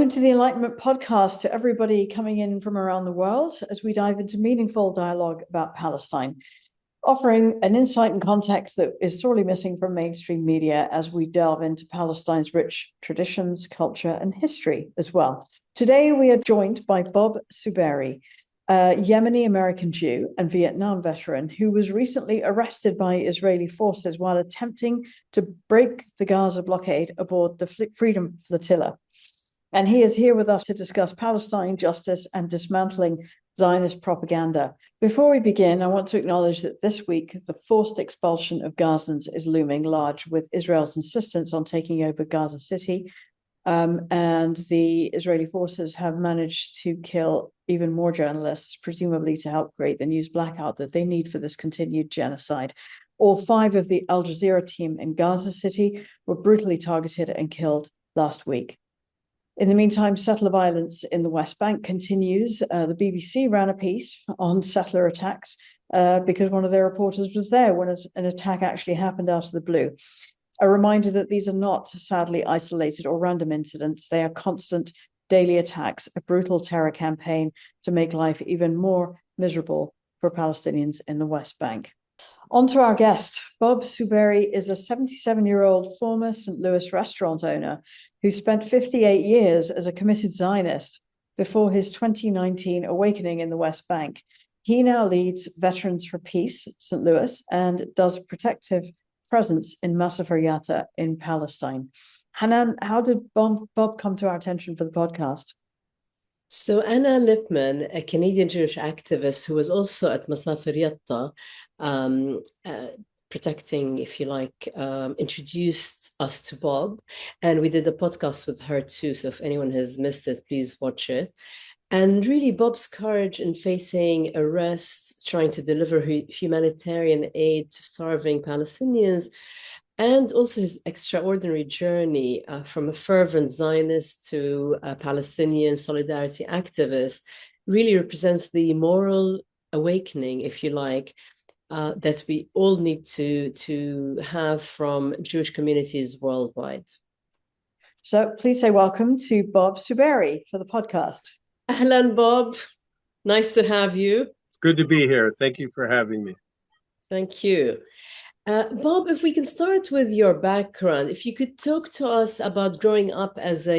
Welcome to the Enlightenment Podcast to everybody coming in from around the world as we dive into meaningful dialogue about Palestine, offering an insight and context that is sorely missing from mainstream media as we delve into Palestine's rich traditions, culture, and history as well. Today, we are joined by Bob Suberi, a Yemeni-American Jew and Vietnam veteran who was recently arrested by Israeli forces while attempting to break the Gaza blockade aboard the Freedom Flotilla. And he is here with us to discuss Palestine, justice, and dismantling Zionist propaganda. Before we begin, I want to acknowledge that this week, the forced expulsion of Gazans is looming large, with Israel's insistence on taking over Gaza City. And the Israeli forces have managed to kill even more journalists, presumably to help create the news blackout that they need for this continued genocide. All 5 of the Al Jazeera team in Gaza City were brutally targeted and killed last week. In the meantime, settler violence in the West Bank continues. The BBC ran a piece on settler attacks because one of their reporters was there when an attack actually happened out of the blue. A reminder that these are not, sadly, isolated or random incidents. They are constant daily attacks, a brutal terror campaign to make life even more miserable for Palestinians in the West Bank. On to our guest. Bob Suberi is a 77-year-old former St. Louis restaurant owner who spent 58 years as a committed Zionist before his 2019 awakening in the West Bank. He now leads Veterans for Peace, St. Louis, and does protective presence in Masafer Yatta in Palestine. Hanan, how did Bob come to our attention for the podcast? So Anna Lipman, a Canadian Jewish activist who was also at Masafer Yatta, protecting, if you like, introduced us to Bob. And we did a podcast with her too. So if anyone has missed it, please watch it. And really Bob's courage in facing arrest, trying to deliver humanitarian aid to starving Palestinians, and also his extraordinary journey from a fervent Zionist to a Palestinian solidarity activist really represents the moral awakening, if you like, that we all need to have from Jewish communities worldwide. So please say welcome to Bob Suberi for the podcast. Ahlan, Bob. Nice to have you. It's good to be here. Thank you for having me. Thank you. Bob, if we can start with your background, if you could talk to us about growing up as a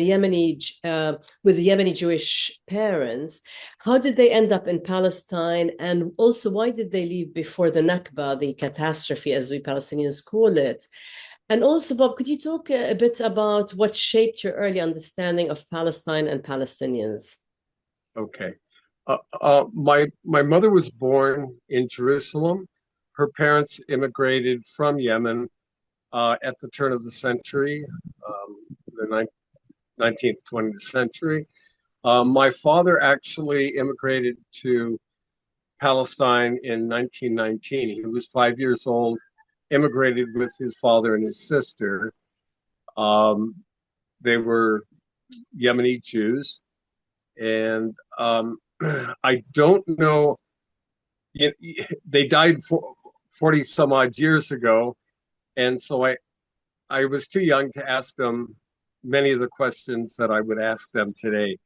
with Yemeni Jewish parents, how did they end up in Palestine? And also, why did they leave before the Nakba, the catastrophe, as we Palestinians call it? And also, Bob, could you talk a bit about what shaped your early understanding of Palestine and Palestinians? Okay. My mother was born in Jerusalem. Her parents immigrated from Yemen at the turn of the century, the 19th, 20th century. My father actually immigrated to Palestine in 1919. He was 5 years old, immigrated with his father and his sister. They were Yemeni Jews. And I don't know, they died 40 some odd years ago. And so I was too young to ask them many of the questions that I would ask them today,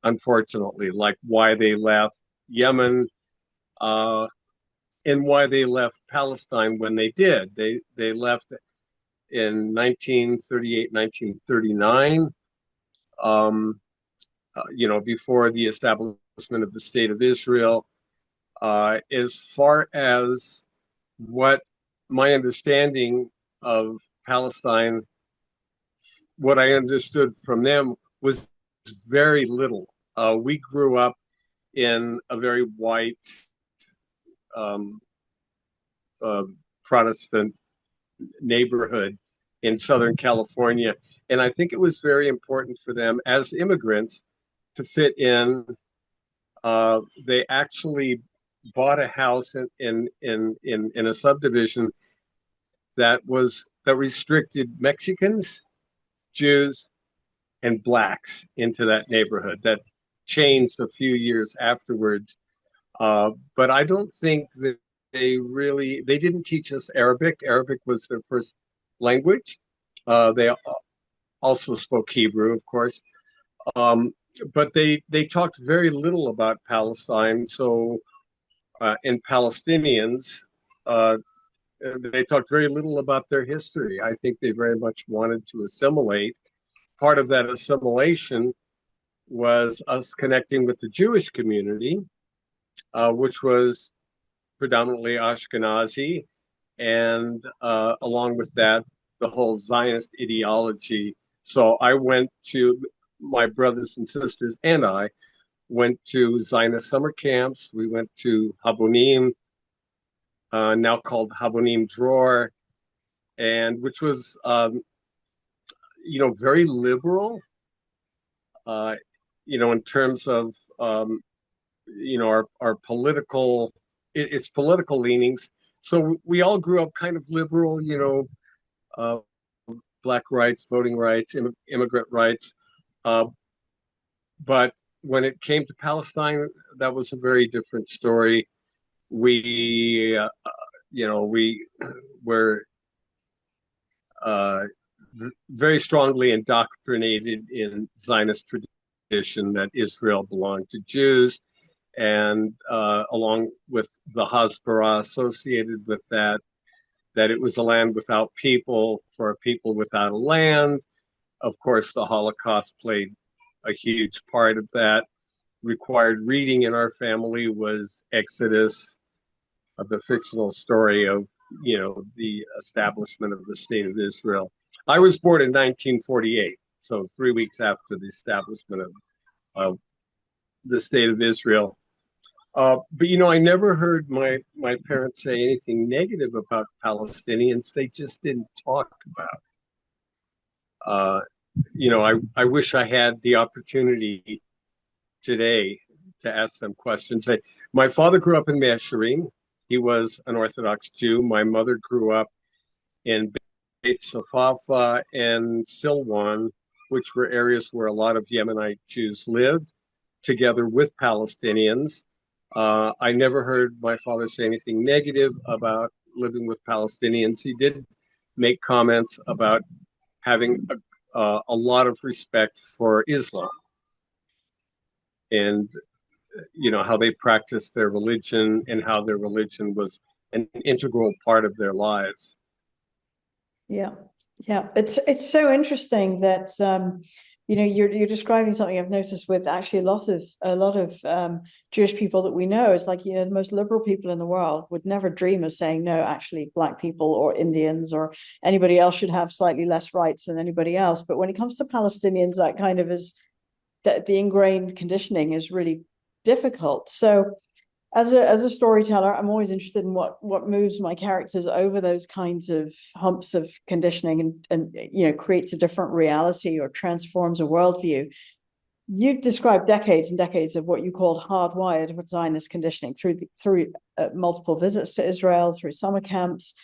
unfortunately, like why they left Yemen and why they left Palestine when they did. They left in 1938, 1939, before the establishment of the State of Israel. As far as what my understanding of Palestine, what I understood from them was very little. We grew up in a very white Protestant neighborhood in Southern California. And I think it was very important for them as immigrants to fit in. They actually bought a house in a subdivision that restricted Mexicans, Jews, and blacks into that neighborhood. That changed a few years afterwards. But I don't think that they didn't teach us Arabic. Arabic was their first language. They also spoke Hebrew, of course. But they talked very little about Palestine. So, and Palestinians, uh, they talked very little about their history. I think they very much wanted to assimilate. Part of that assimilation was us connecting with the Jewish community, which was predominantly Ashkenazi, and along with that, the whole Zionist ideology. So I went to, my brothers and sisters and I went to Zionist summer camps. We went to Habonim, now called Habonim Dror, and which was, very liberal, uh, in terms of, our political, its political leanings. So we all grew up kind of liberal, uh, black rights, voting rights, immigrant rights. Uh, but when it came to Palestine, that was a very different story. We were uh, very strongly indoctrinated in Zionist tradition that Israel belonged to Jews, and along with the Hasbara associated with that, that it was a land without people for a people without a land. Of course, the Holocaust played a huge part of that. Required reading in our family was Exodus, the fictional story of, the establishment of the State of Israel. I was born in 1948, so 3 weeks after the establishment of the State of Israel. But I never heard my parents say anything negative about Palestinians. They just didn't talk about. I wish I had the opportunity today to ask them questions. My father grew up in Masharim. He was an Orthodox Jew. My mother grew up in Beit Safafa and Silwan, which were areas where a lot of Yemenite Jews lived, together with Palestinians. I never heard my father say anything negative about living with Palestinians. He did make comments about having a lot of respect for Islam and how they practiced their religion and how their religion was an integral part of their lives. Yeah, yeah. It's so interesting that you're describing something I've noticed with actually a lot of Jewish people that we know. It's like, the most liberal people in the world would never dream of saying, no, actually black people or Indians or anybody else should have slightly less rights than anybody else. But when it comes to Palestinians, that kind of is that the ingrained conditioning is really difficult. So as a storyteller, I'm always interested in what moves my characters over those kinds of humps of conditioning and creates a different reality or transforms a worldview. You've described decades and decades of what you called hardwired Zionist conditioning through multiple visits to Israel, through summer camps.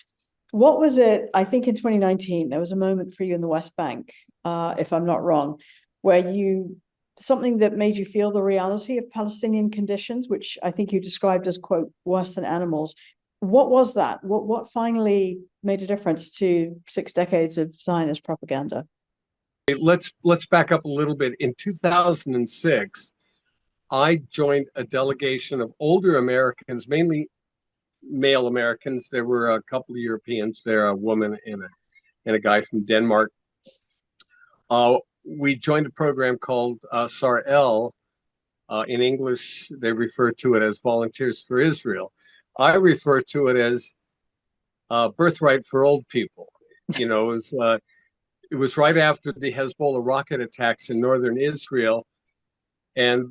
What was it? I think in 2019 there was a moment for you in the West Bank, if I'm not wrong, where something that made you feel the reality of Palestinian conditions, which I think you described as, quote, worse than animals. What was that? What finally made a difference to 6 decades of Zionist propaganda? Let's back up a little bit. In 2006, I joined a delegation of older Americans, mainly male Americans. There were a couple of Europeans there, a woman and a guy from Denmark. We joined a program called SAR-L. In English, they refer to it as Volunteers for Israel. I refer to it as Birthright for Old People. It was right after the Hezbollah rocket attacks in northern Israel, and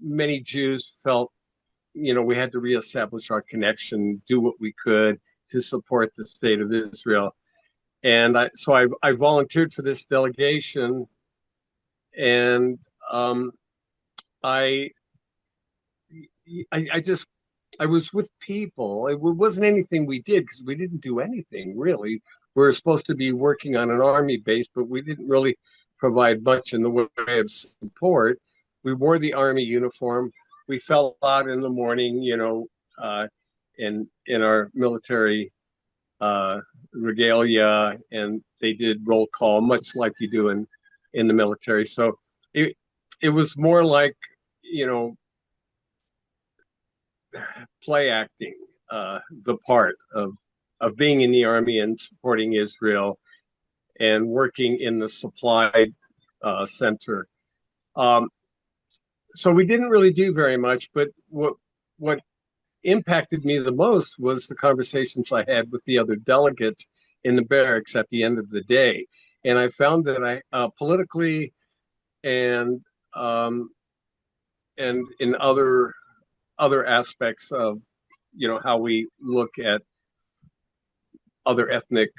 many Jews felt we had to reestablish our connection, do what we could to support the State of Israel. And I volunteered for this delegation, and I was with people. It wasn't anything we did because we didn't do anything really. We were supposed to be working on an army base, but we didn't really provide much in the way of support. We wore the army uniform. We fell out in the morning, in our military regalia, and they did roll call, much like you do in in the military. So it was more like, you know, play acting, the part of being in the army and supporting Israel and working in the supply center. So we didn't really do very much, but what impacted me the most was the conversations I had with the other delegates in the barracks at the end of the day. And I found that I politically and in other aspects of, you know, how we look at other ethnic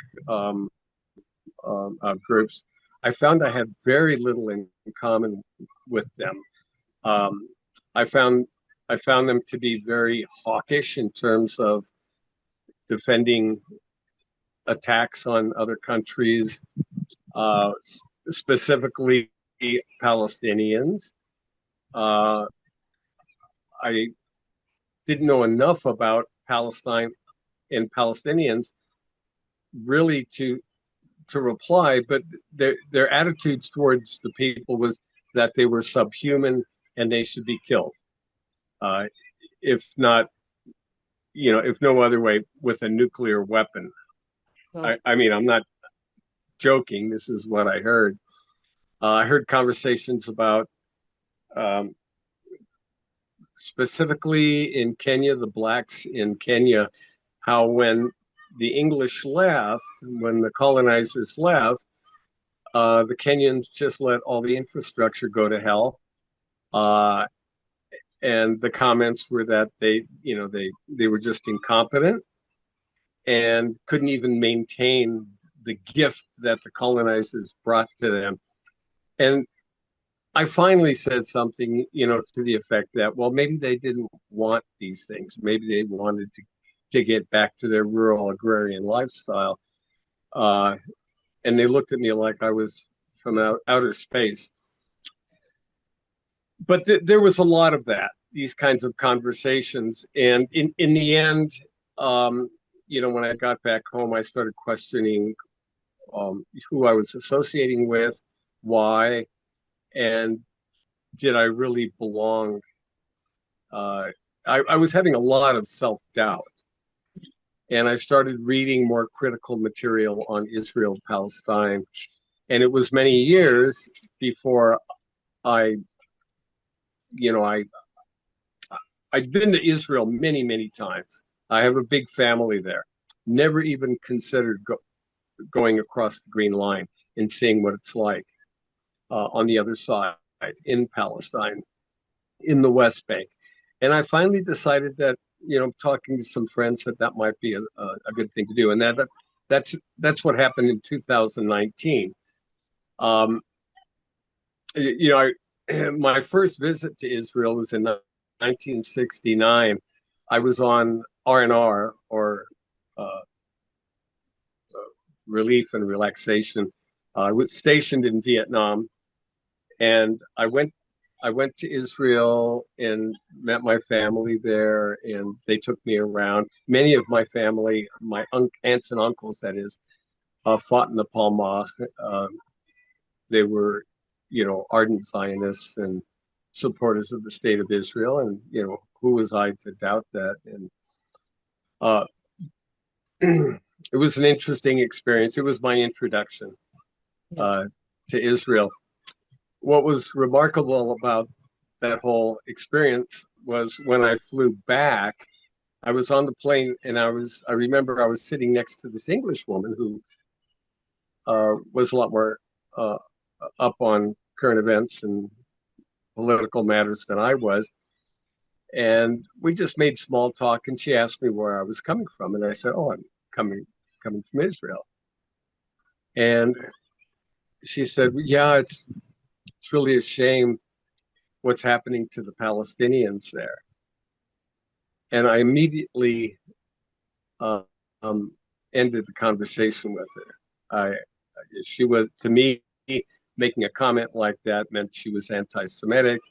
groups, I found I had very little in common with them. I found them to be very hawkish in terms of defending attacks on other countries, specifically Palestinians. I didn't know enough about Palestine and Palestinians really to reply, but their attitudes towards the people was that they were subhuman and they should be killed. If not, you know, if no other way, with a nuclear weapon. Oh. I mean, I'm not joking. This is what I heard. I heard conversations about, specifically in Kenya, the blacks in Kenya, how when the English left, when the colonizers left, the Kenyans just let all the infrastructure go to hell. And the comments were that they were just incompetent and couldn't even maintain the gift that the colonizers brought to them. And I finally said something, you know, to the effect that, well, maybe they didn't want these things. Maybe they wanted to get back to their rural agrarian lifestyle. And they looked at me like I was from outer space. But there was a lot of that, these kinds of conversations. And in the end, you know, when I got back home, I started questioning who I was associating with, why, and did I really belong? I was having a lot of self-doubt. And I started reading more critical material on Israel, Palestine. And it was many years before I'd been to Israel many, many times. I have a big family there. Never even considered going across the Green Line and seeing what it's like on the other side in Palestine, in the West Bank. And I finally decided that, you know, talking to some friends, that might be a good thing to do. And that's what happened in 2019. You know, my first visit to Israel was in 1969. I was on R&R, or relief and relaxation. I was stationed in Vietnam, and I went to Israel and met my family there, and they took me around. Many of my family, my aunts and uncles, that is, fought in the Palmach. They were, you know, ardent Zionists and supporters of the state of Israel, and, you know, who was I to doubt that? And it was an interesting experience. It was my introduction to Israel. What was remarkable about that whole experience was when I flew back, I was on the plane, and I remember I was sitting next to this English woman who was a lot more up on current events and political matters than I was. And we just made small talk, and she asked me where I was coming from. And I said, oh, I'm coming from Israel. And she said, yeah, it's really a shame what's happening to the Palestinians there. And I immediately ended the conversation with her. She was, to me, making a comment like that meant she was anti-Semitic.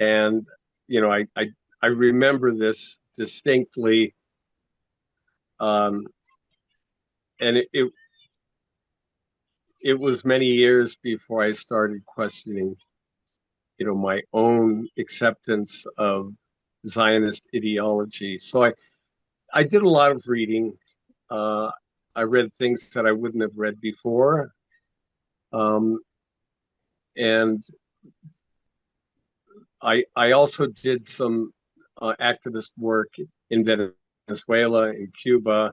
And, you know, I remember this distinctly. And it was many years before I started questioning, my own acceptance of Zionist ideology. So I did a lot of reading. Uh, I read things that I wouldn't have read before. And I also did some activist work in Venezuela, in Cuba,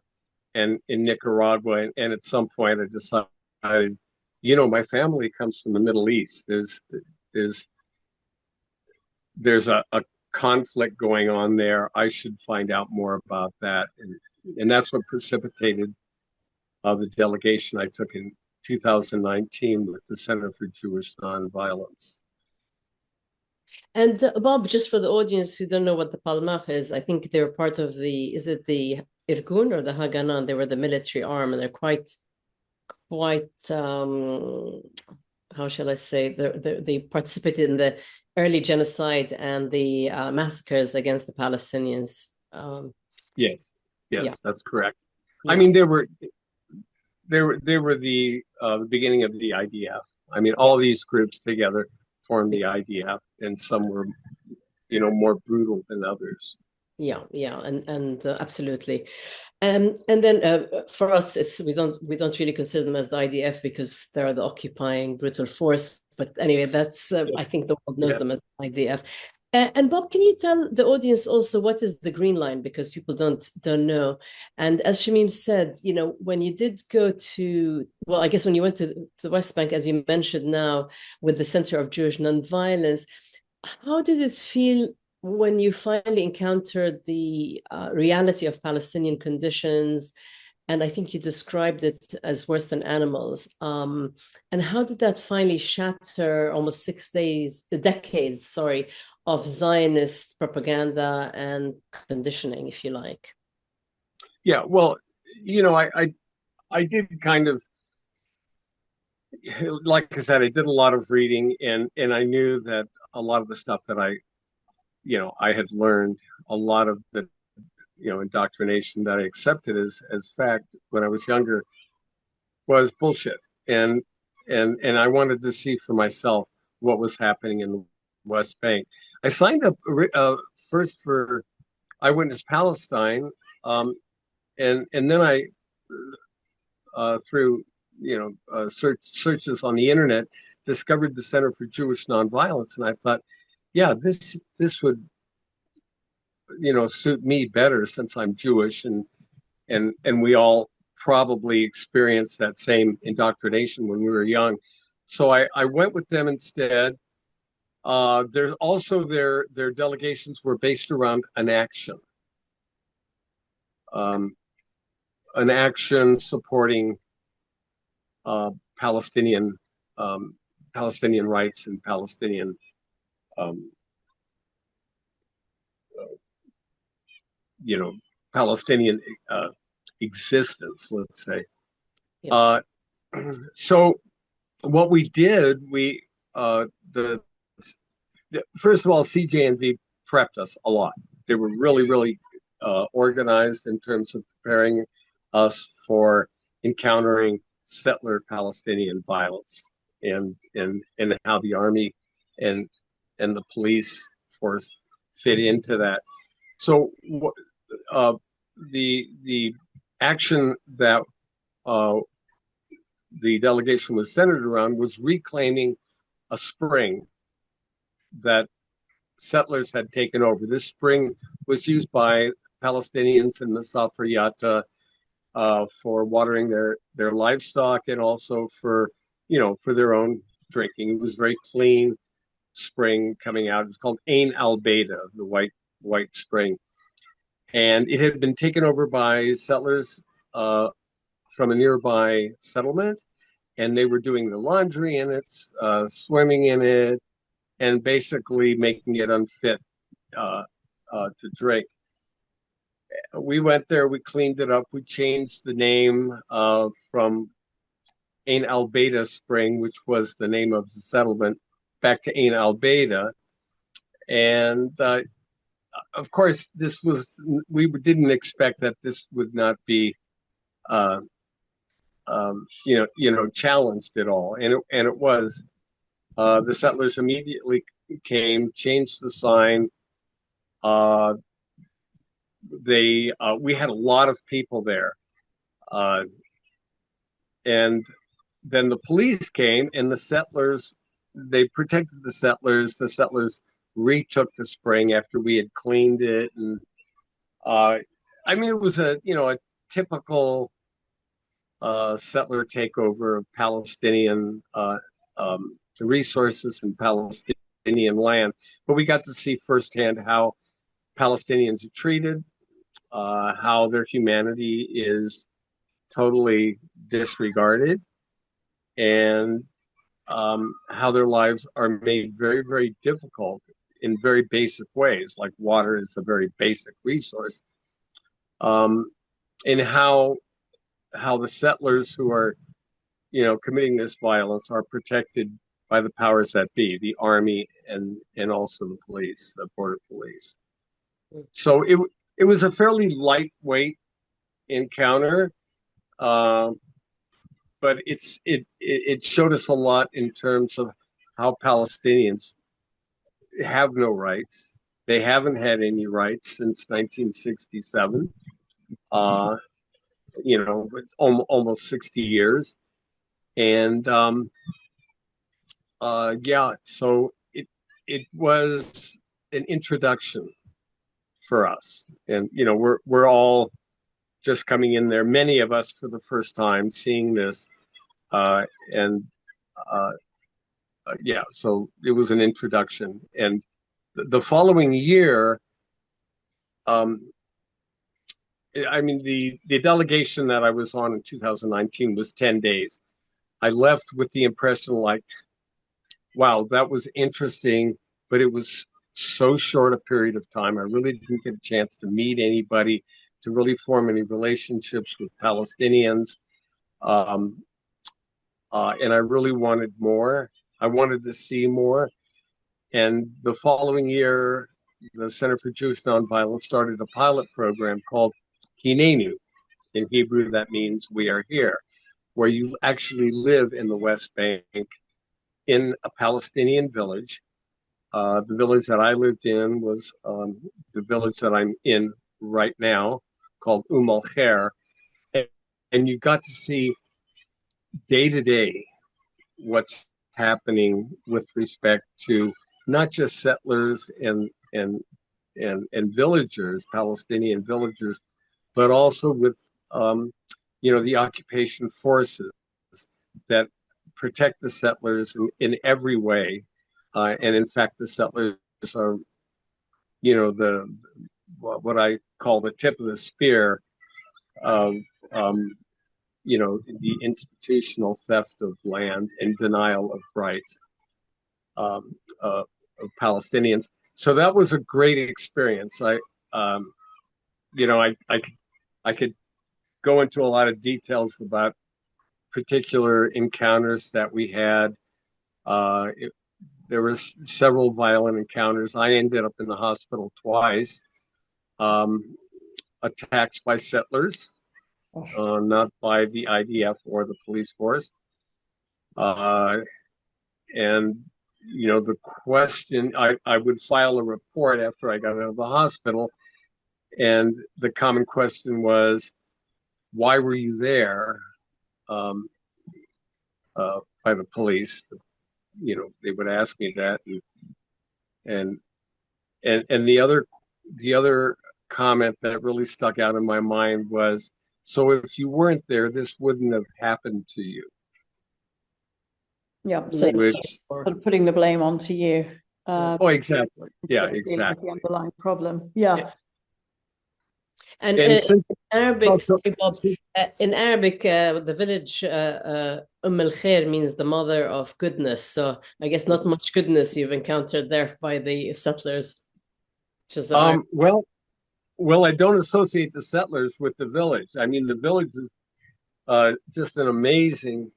and in Nicaragua. And at some point, I decided, my family comes from the Middle East. There's a conflict going on there. I should find out more about that, and that's what precipitated the delegation I took in 2019 with the Center for Jewish Nonviolence. And Bob, just for the audience who don't know what the Palmach is, I think they're part of is it the Irgun or the Haganah? They were the military arm, and they're quite, how shall I say, they participated in the early genocide and the massacres against the Palestinians. Yes, yeah. That's correct. Yeah. I mean, they were the beginning of the IDF. I mean, all these groups together formed the IDF, and some were, more brutal than others. Yeah, and absolutely, and then for us, we don't really consider them as the IDF because they're the occupying brutal force. But anyway, that's I think the world knows them as IDF. And Bob, can you tell the audience also what is the Green Line, because people don't know? And as Shamim said, when you did go to, well, I guess when you went to the West Bank, as you mentioned now, with the Center of Jewish Nonviolence, how did it feel when you finally encountered the reality of Palestinian conditions? And I think you described it as worse than animals. And how did that finally shatter almost decades, of Zionist propaganda and conditioning, if you like? Yeah, well, I did kind of, like I said, I did a lot of reading, and I knew that a lot of the stuff that I had learned, a lot of the, indoctrination that I accepted as fact when I was younger was bullshit. And I wanted to see for myself what was happening in the West Bank. I signed up first for Eyewitness Palestine, and then I through searches on the internet discovered the Center for Jewish Nonviolence, and I thought, yeah, this would suit me better since I'm Jewish, and we all probably experienced that same indoctrination when we were young. So I went with them instead. There's also their delegations were based around an action supporting Palestinian rights and Palestinian Palestinian existence, let's say. Yeah. So what we did, first of all, CJNV prepped us a lot. They were really, really organized in terms of preparing us for encountering settler Palestinian violence and how the army and the police force fit into that. So the action that the delegation was centered around was reclaiming a spring that settlers had taken over. This spring was used by Palestinians in Masafer Yatta for watering their livestock and also for their own drinking. It was very clean spring coming out. It's called Ain al-Beda, the white spring, and it had been taken over by settlers from a nearby settlement, and they were doing the laundry in it, swimming in it, and basically making it unfit to drink. We went there, we cleaned it up, we changed the name from Ain al-Beda Spring, which was the name of the settlement, back to Ain al-Beda. And of course, we didn't expect that this would not be challenged it all, and it was the settlers immediately came, changed the sign. We had a lot of people there, and then the police came, and the settlers, they protected the settlers. The settlers retook the spring after we had cleaned it, and it was a typical settler takeover of Palestinian resources and Palestinian land. But we got to see firsthand how Palestinians are treated, how their humanity is totally disregarded, and how their lives are made very, very difficult in very basic ways, like water is a very basic resource, and how the settlers who are, committing this violence are protected by the powers that be, the army and also the police, the border police. So it was a fairly lightweight encounter, but it showed us a lot in terms of how Palestinians have no rights. They haven't had any rights since 1967. It's almost 60 years. And so it was an introduction for us. And, we're all just coming in there, many of us for the first time seeing this. So it was an introduction. And the following year, the delegation that I was on in 2019 was 10 days. I left with the impression like, wow, that was interesting, but it was so short a period of time. I really didn't get a chance to meet anybody, to really form any relationships with Palestinians. And I really wanted more. I wanted to see more. And the following year, the Center for Jewish Nonviolence started a pilot program called Hinenu. In Hebrew, that means we are here, where you actually live in the West Bank in a Palestinian village. The village that I lived in was the village that I'm in right now, called Al Khair. And you got to see day to day what's happening with respect to not just settlers and villagers, Palestinian villagers, but also with the occupation forces that protect the settlers in every way. And in fact, the settlers are, what I call the tip of the spear of, the institutional theft of land and denial of rights of Palestinians. So that was a great experience. I could go into a lot of details about particular encounters that we had. There were several violent encounters. I ended up in the hospital twice, attacks by settlers, not by the IDF or the police force. And the question, I would file a report after I got out of the hospital, and the common question was, why were you there? By the police. They would ask me that, and the other comment that really stuck out in my mind was, so if you weren't there, this wouldn't have happened to you. Yeah, so sort of putting the blame onto you. Exactly. Yeah, exactly. The underlying problem. Yeah. And in Arabic, the village Al Khair means the mother of goodness. So I guess not much goodness you've encountered there by the settlers. Well, I don't associate the settlers with the village. I mean, the village is just an amazing.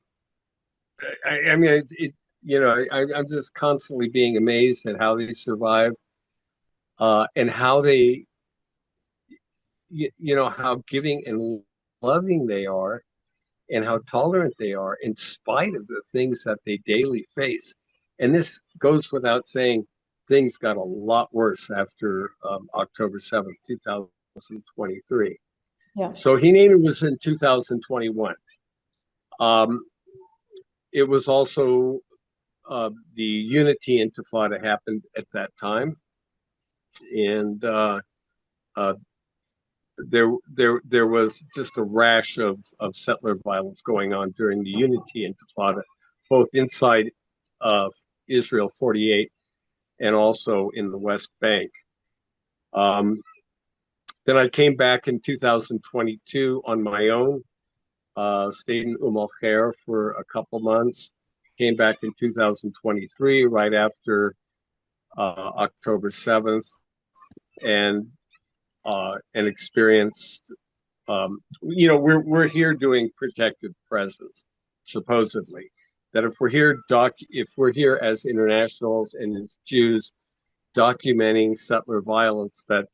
I'm just constantly being amazed at how they survive, and how they, how giving and loving they are, and how tolerant they are in spite of the things that they daily face. And this goes without saying, things got a lot worse after October 7th, 2023. Yeah. So Hanan was in 2021. It was also the Unity Intifada happened at that time, and there was just a rash of settler violence going on during the Unity Intifada, both inside of Israel 48 and also in the West Bank. Then I came back in 2022 on my own, stayed in Al-Khair for a couple months, came back in 2023 right after October 7th, and experienced, we're here doing protective presence, supposedly. That if we're here as internationals and as Jews documenting settler violence, that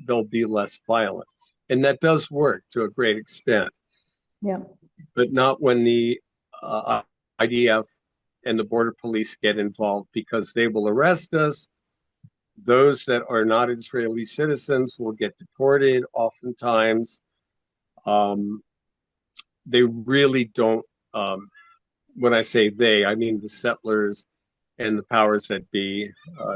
they'll be less violent. And that does work to a great extent. Yeah. But not when the IDF and the border police get involved, because they will arrest us. Those that are not Israeli citizens will get deported. Oftentimes, they really don't, when I say they, I mean the settlers and the powers that be,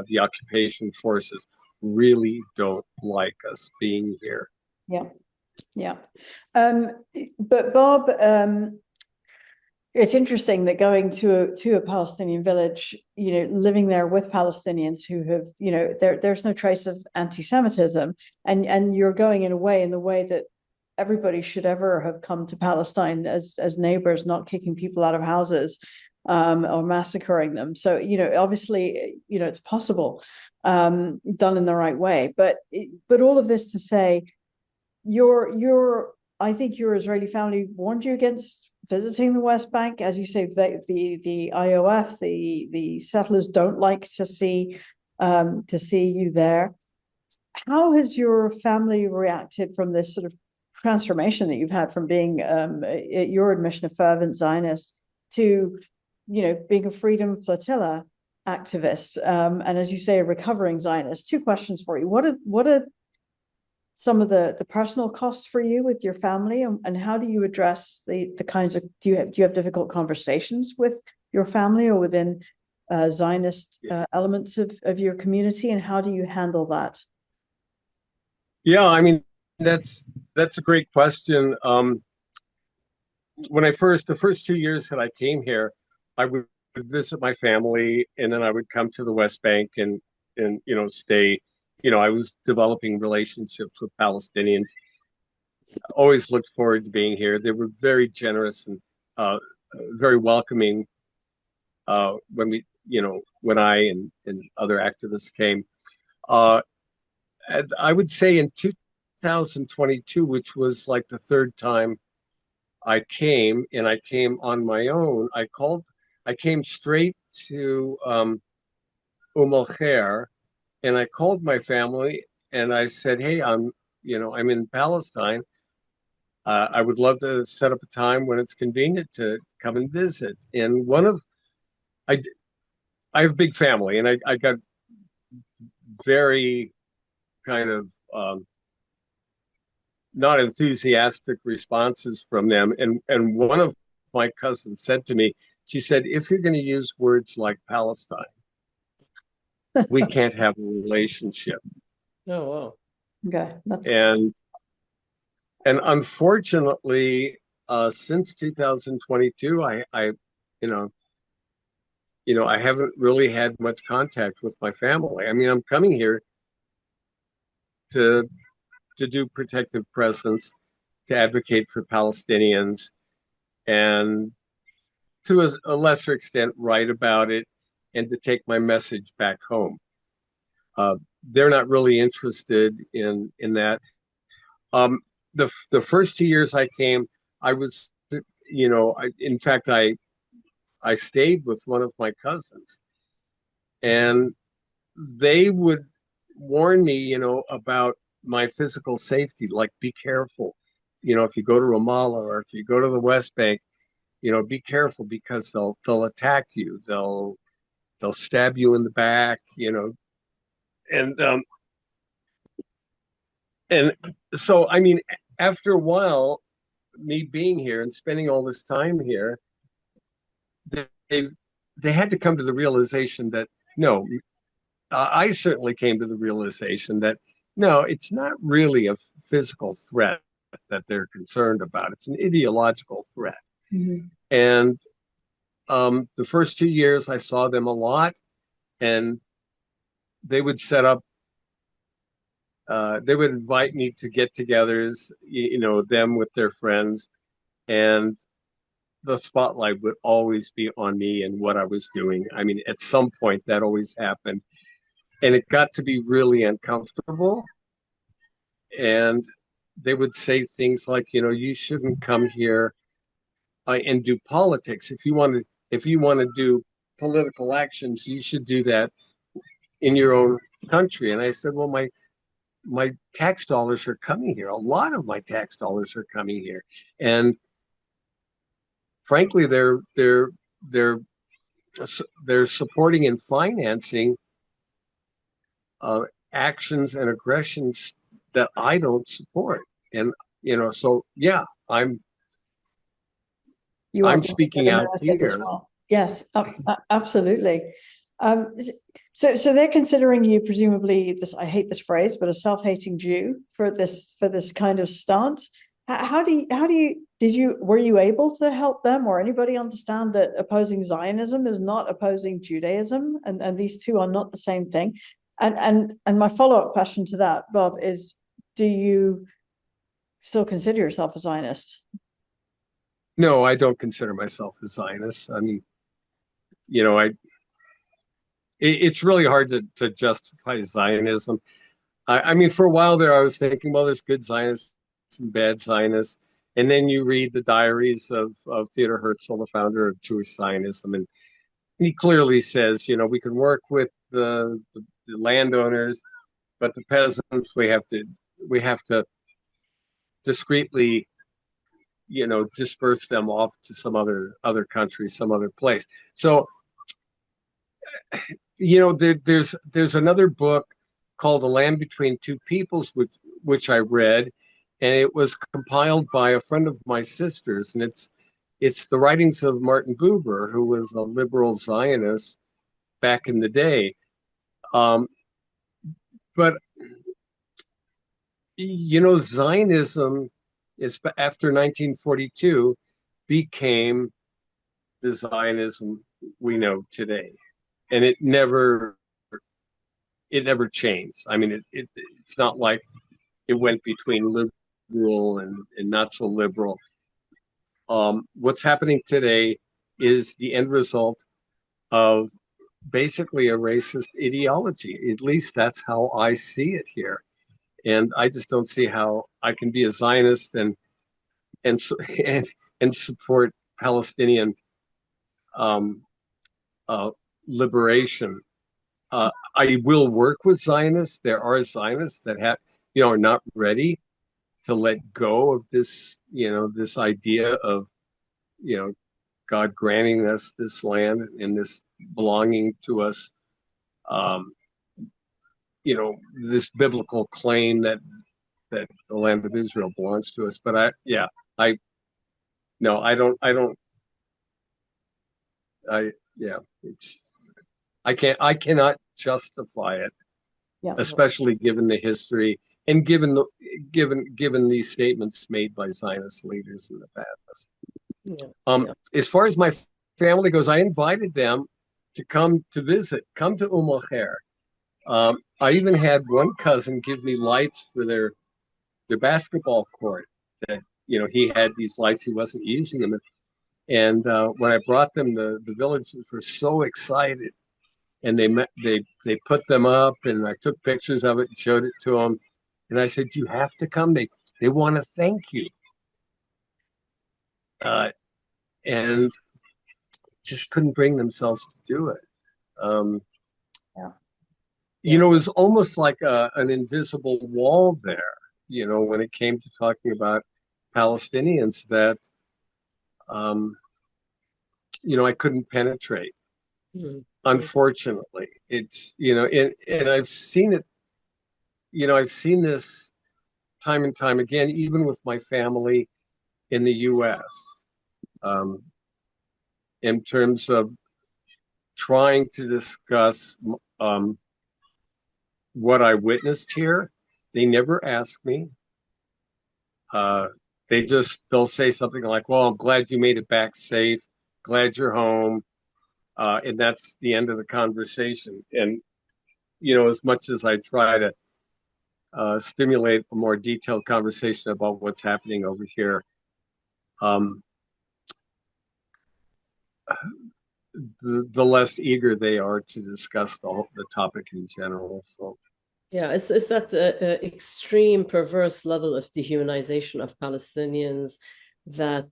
the occupation forces, really don't like us being here. Yeah. Yeah. But Bob, it's interesting that going to a Palestinian village, living there with Palestinians who have, there's no trace of anti-Semitism, and you're going in the way that everybody should ever have come to Palestine as neighbors, not kicking people out of houses, or massacring them. So, obviously, it's possible, done in the right way. But all of this to say, I think your Israeli family warned you against visiting the West Bank. As you say, the IOF, the settlers don't like to see you there. How has your family reacted from this sort of transformation that you've had from being your admission of fervent Zionist to, being a Freedom Flotilla activist, and as you say, a recovering Zionist? Two questions for you. What are some of the personal costs for you with your family, and how do you address the kinds of, do you have difficult conversations with your family or within Zionist elements of your community, and how do you handle that? Yeah, I mean, that's a great question. When the first 2 years that I came here, I would visit my family, and then I would come to the West Bank and stay. I was developing relationships with Palestinians. I always looked forward to being here. They were very generous and very welcoming when I and other activists came. I would say in 2022, which was like the third time I came, and I came on my own. I came straight to Khair, and I called my family and I said, "Hey, I'm in Palestine. I would love to set up a time when it's convenient to come and visit." And I have a big family, and I got very kind of not enthusiastic responses from them. And one of my cousins said to me, she said, "If you're going to use words like Palestine, we can't have a relationship." Oh, wow. Okay. And unfortunately, since 2022, I haven't really had much contact with my family. I mean, I'm coming here to do protective presence, to advocate for Palestinians, and to a lesser extent write about it, and to take my message back home. They're not really interested in that. The first 2 years I came, I was, in fact, I stayed with one of my cousins, and they would warn me, about my physical safety, like, be careful, if you go to Ramallah or if you go to the West Bank, be careful because they'll attack you. They'll stab you in the back, and so I mean, after a while, me being here and spending all this time here, they they had to come to the realization that no, I certainly came to the realization that no, it's not really a physical threat that they're concerned about. It's an ideological threat. Mhm. And the first 2 years, I saw them a lot, and they would set up. They would invite me to get-togethers, them with their friends, and the spotlight would always be on me and what I was doing. I mean, at some point, that always happened, and it got to be really uncomfortable. And they would say things like, you shouldn't come here and do politics. If you want to do political actions, you should do that in your own country. And I said, well, my tax dollars are coming here. A lot of my tax dollars are coming here, and frankly, they're supporting and financing actions and aggressions that I don't support. And so yeah, I'm speaking out here. Well. Yes, absolutely. So they're considering you presumably this, I hate this phrase, but a self-hating Jew for this kind of stance. Were you able to help them or anybody understand that opposing Zionism is not opposing Judaism, and these two are not the same thing? And my follow-up question to that, Bob, is do you still consider yourself a Zionist? No, I don't consider myself a Zionist. I mean, it's really hard to justify Zionism. I mean, for a while there, I was thinking, well, there's good Zionists and bad Zionists. And then you read the diaries of Theodor Herzl, the founder of Jewish Zionism, and he clearly says, we can work with the landowners, but the peasants, we have to discreetly, disperse them off to some other country, some other place. So, there's another book called The Land Between Two Peoples, which I read, and it was compiled by a friend of my sister's, and it's the writings of Martin Buber, who was a liberal Zionist back in the day. But Zionism is after 1942 became the Zionism we know today, and it never changed. I mean, it's not like it went between liberal and not so liberal. What's happening today is the end result of basically a racist ideology. At least that's how I see it here. And I just don't see how I can be a Zionist and support Palestinian liberation. I will work with Zionists. There are Zionists that are not ready to let go of this, this idea of, God granting us this land and this belonging to us, this biblical claim that the land of Israel belongs to us. But I cannot justify it, especially given the history and given these statements made by Zionist leaders in the past. As far as my family goes, I invited them to come to visit, come to Al-Khair. I even had one cousin give me lights for their basketball court. That he had these lights, he wasn't using them, and when I brought them, the villagers were so excited, and they put them up, and I took pictures of it and showed it to them, and I said, "You have to come. They want to thank you." And just couldn't bring themselves to do it. It was almost like an invisible wall there, when it came to talking about Palestinians, that I couldn't penetrate. Mm. Unfortunately, it's, and I've seen it, I've seen this time and time again, even with my family in the US, in terms of trying to discuss what I witnessed here. They never ask me. They'll say something like, well, I'm glad you made it back safe, glad you're home. And that's the end of the conversation. And, as much as I try to stimulate a more detailed conversation about what's happening over here, the less eager they are to discuss the topic in general. So, yeah, it's that extreme, perverse level of dehumanization of Palestinians that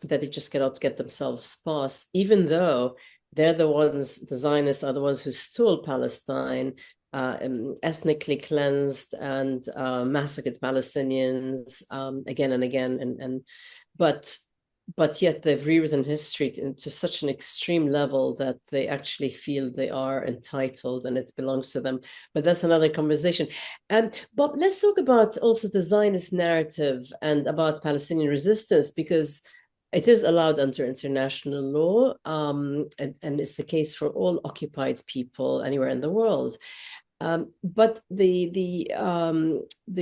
that they just cannot get themselves past, even though they're the Zionists are the ones who stole Palestine, ethnically cleansed and massacred Palestinians again and again, but yet they've rewritten history to such an extreme level that they actually feel they are entitled and it belongs to them. But that's another conversation. Bob, let's talk about also the Zionist narrative and about Palestinian resistance, because it is allowed under international law, and it's the case for all occupied people anywhere in the world. But the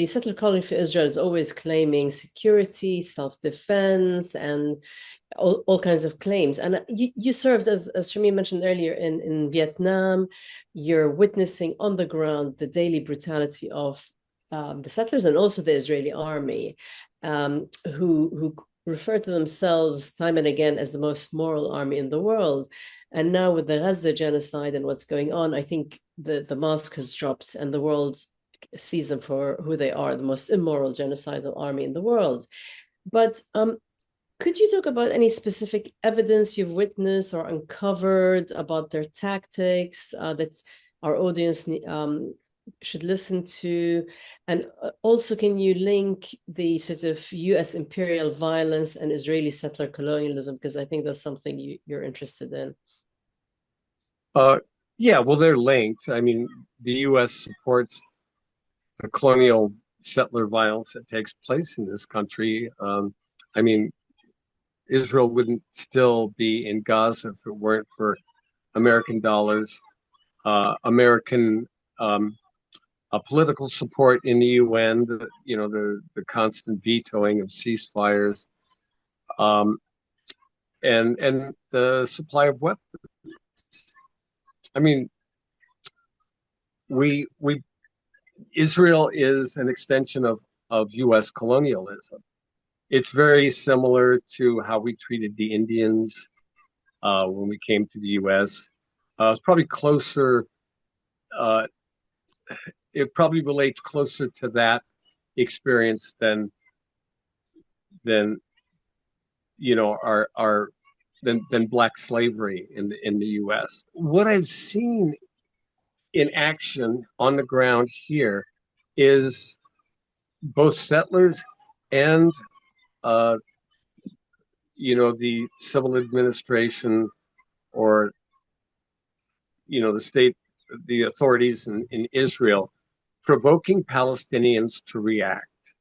settler calling for Israel is always claiming security, self-defense, and all kinds of claims. And you served, as Shamim mentioned earlier, in Vietnam. You're witnessing on the ground the daily brutality of the settlers and also the Israeli army, who refer to themselves time and again as the most moral army in the world. And now with the Gaza genocide and what's going on, I think the mask has dropped and the world sees them for who they are, the most immoral genocidal army in the world. But could you talk about any specific evidence you've witnessed or uncovered about their tactics that our audience should listen to? And also, can you link the sort of US imperial violence and Israeli settler colonialism? Because I think that's something you're interested in. Yeah, well, they're linked. I mean, the US supports the colonial settler violence that takes place in this country. I mean, Israel wouldn't still be in Gaza if it weren't for American dollars, American political support in the UN, the constant vetoing of ceasefires, and the supply of weapons. I mean, Israel is an extension of US colonialism. It's very similar to how we treated the Indians when we came to the US. It's probably closer. It probably relates closer to that experience than than black slavery in the US. What I've seen in action on the ground here is both settlers and the civil administration, or the authorities in Israel, provoking Palestinians to react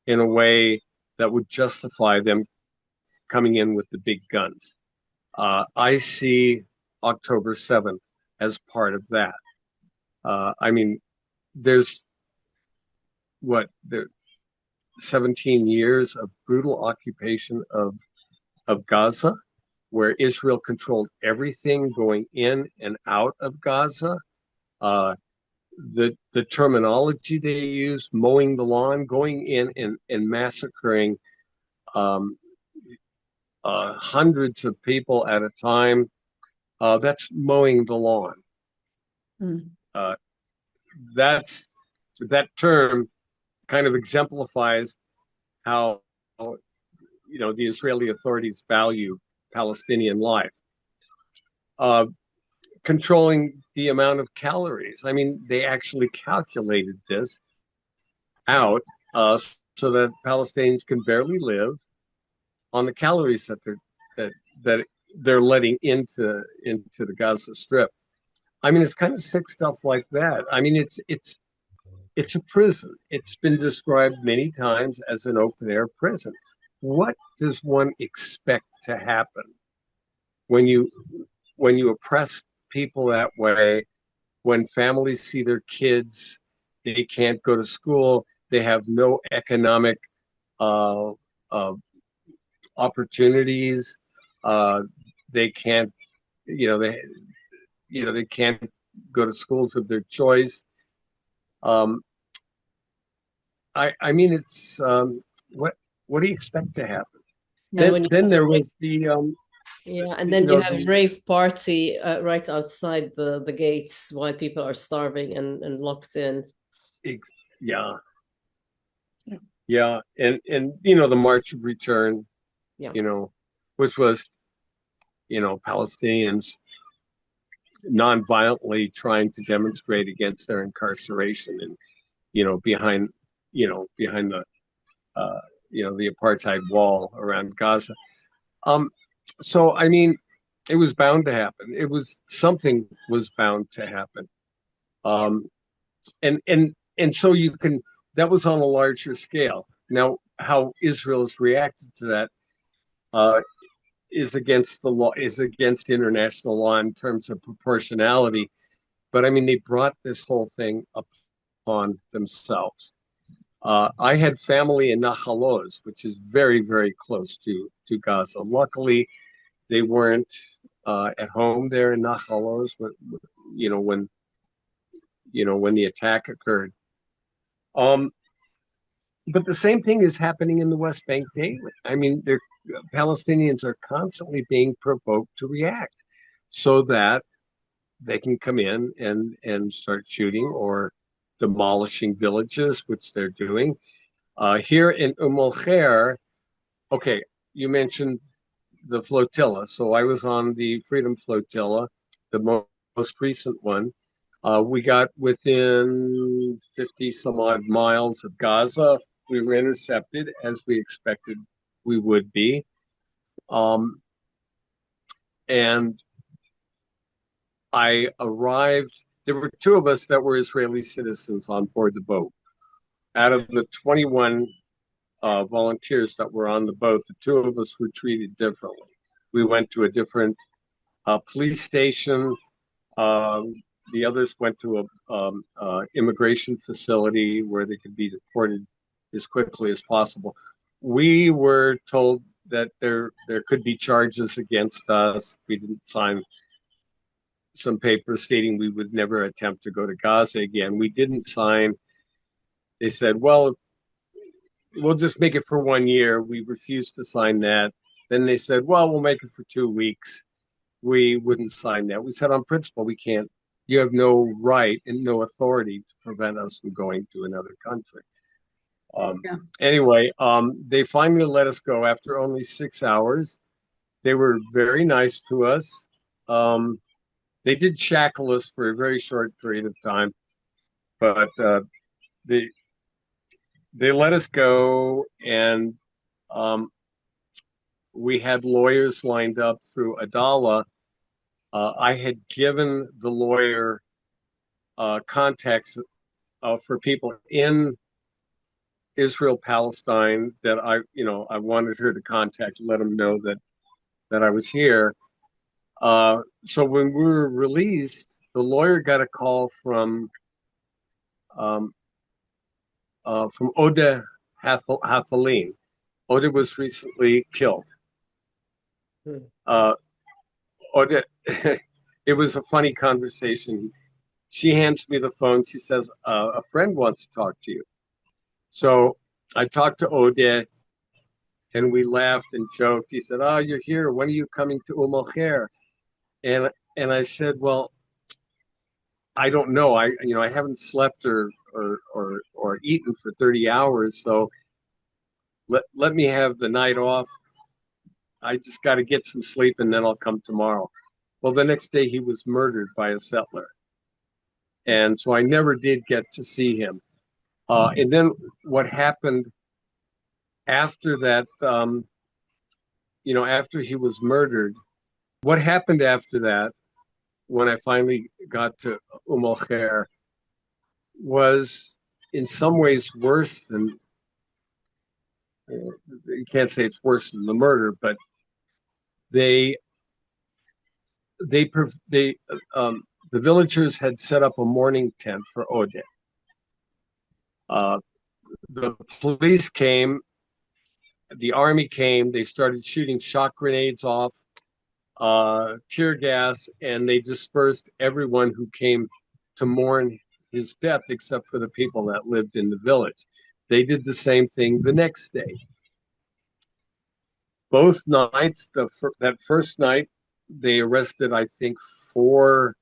in a way that would justify them coming in with the big guns. I see October 7th as part of that. I mean, there's 17 years of brutal occupation of Gaza, where Israel controlled everything going in and out of Gaza. The terminology they use, mowing the lawn, going in and massacring hundreds of people at a time, that's mowing the lawn. Mm. That term kind of exemplifies how the Israeli authorities value Palestinian life. Controlling the amount of calories. I mean, they actually calculated this out so that Palestinians can barely live on the calories that that they're letting into the Gaza Strip. I mean, it's kind of sick stuff like that. I mean, it's a prison. It's been described many times as an open air prison. What does one expect to happen when you oppress people that way, when families see their kids, they can't go to school, they have no economic opportunities, they can't, they can't go to schools of their choice. I mean, it's what do you expect to happen? Then there was the and then you have rave party right outside the gates while people are starving and locked in. Yeah, and the March of Return, which was Palestinians non-violently trying to demonstrate against their incarceration and behind the the apartheid wall around Gaza. So I mean, it was bound to happen. Something was bound to happen. And so that was on a larger scale. Now, how Israel has reacted to that is against the law, is against international law in terms of proportionality. But I mean, they brought this whole thing upon themselves. I had family in Nahal Oz, which is very, very close to Gaza. Luckily, they weren't at home there in Nahal Oz when the attack occurred. But the same thing is happening in the West Bank daily. I mean, Palestinians are constantly being provoked to react so that they can come in and start shooting or demolishing villages, which they're doing. Here in Khair, okay, you mentioned the flotilla. So I was on the Freedom Flotilla, the most recent one. We got within 50 some odd miles of Gaza. We were intercepted as we expected we would be. And I arrived, there were two of us that were Israeli citizens on board the boat. Out of the 21 volunteers that were on the boat, the two of us were treated differently. We went to a different police station. The others went to a immigration facility where they could be deported as quickly as possible. We were told that there could be charges against us. We didn't sign some paper stating we would never attempt to go to Gaza again. We didn't sign. They said, well, we'll just make it for 1 year. We refused to sign that. Then they said, well, we'll make it for 2 weeks. We wouldn't sign that. We said, on principle, we can't. You have no right and no authority to prevent us from going to another country. Anyway, they finally let us go after only 6 hours. They were very nice to us. They did shackle us for a very short period of time, but they let us go, and we had lawyers lined up through Adala. I had given the lawyer contacts for people in Israel, Palestine that I wanted her to contact, let them know that I was here. So when we were released, the lawyer got a call from Odeh Hathalim. Odeh was recently killed. Odeh, it was a funny conversation. She hands me the phone. She says, a friend wants to talk to you. So I talked to Odeh, and we laughed and joked. He said, oh, you're here. When are you coming to Khair? And I said, well, I don't know. I haven't slept or eaten for 30 hours. So let me have the night off. I just got to get some sleep, and then I'll come tomorrow. Well, the next day he was murdered by a settler. And so I never did get to see him. And then what happened after that, after he was murdered, what happened after that, when I finally got to al-Khair, was in some ways worse than, you can't say it's worse than the murder, but the villagers had set up a mourning tent for Odeh. The police came, the army came, they started shooting shot grenades off, tear gas, and they dispersed everyone who came to mourn his death except for the people that lived in the village. They did the same thing the next day. Both nights, that first night, they arrested, I think, 4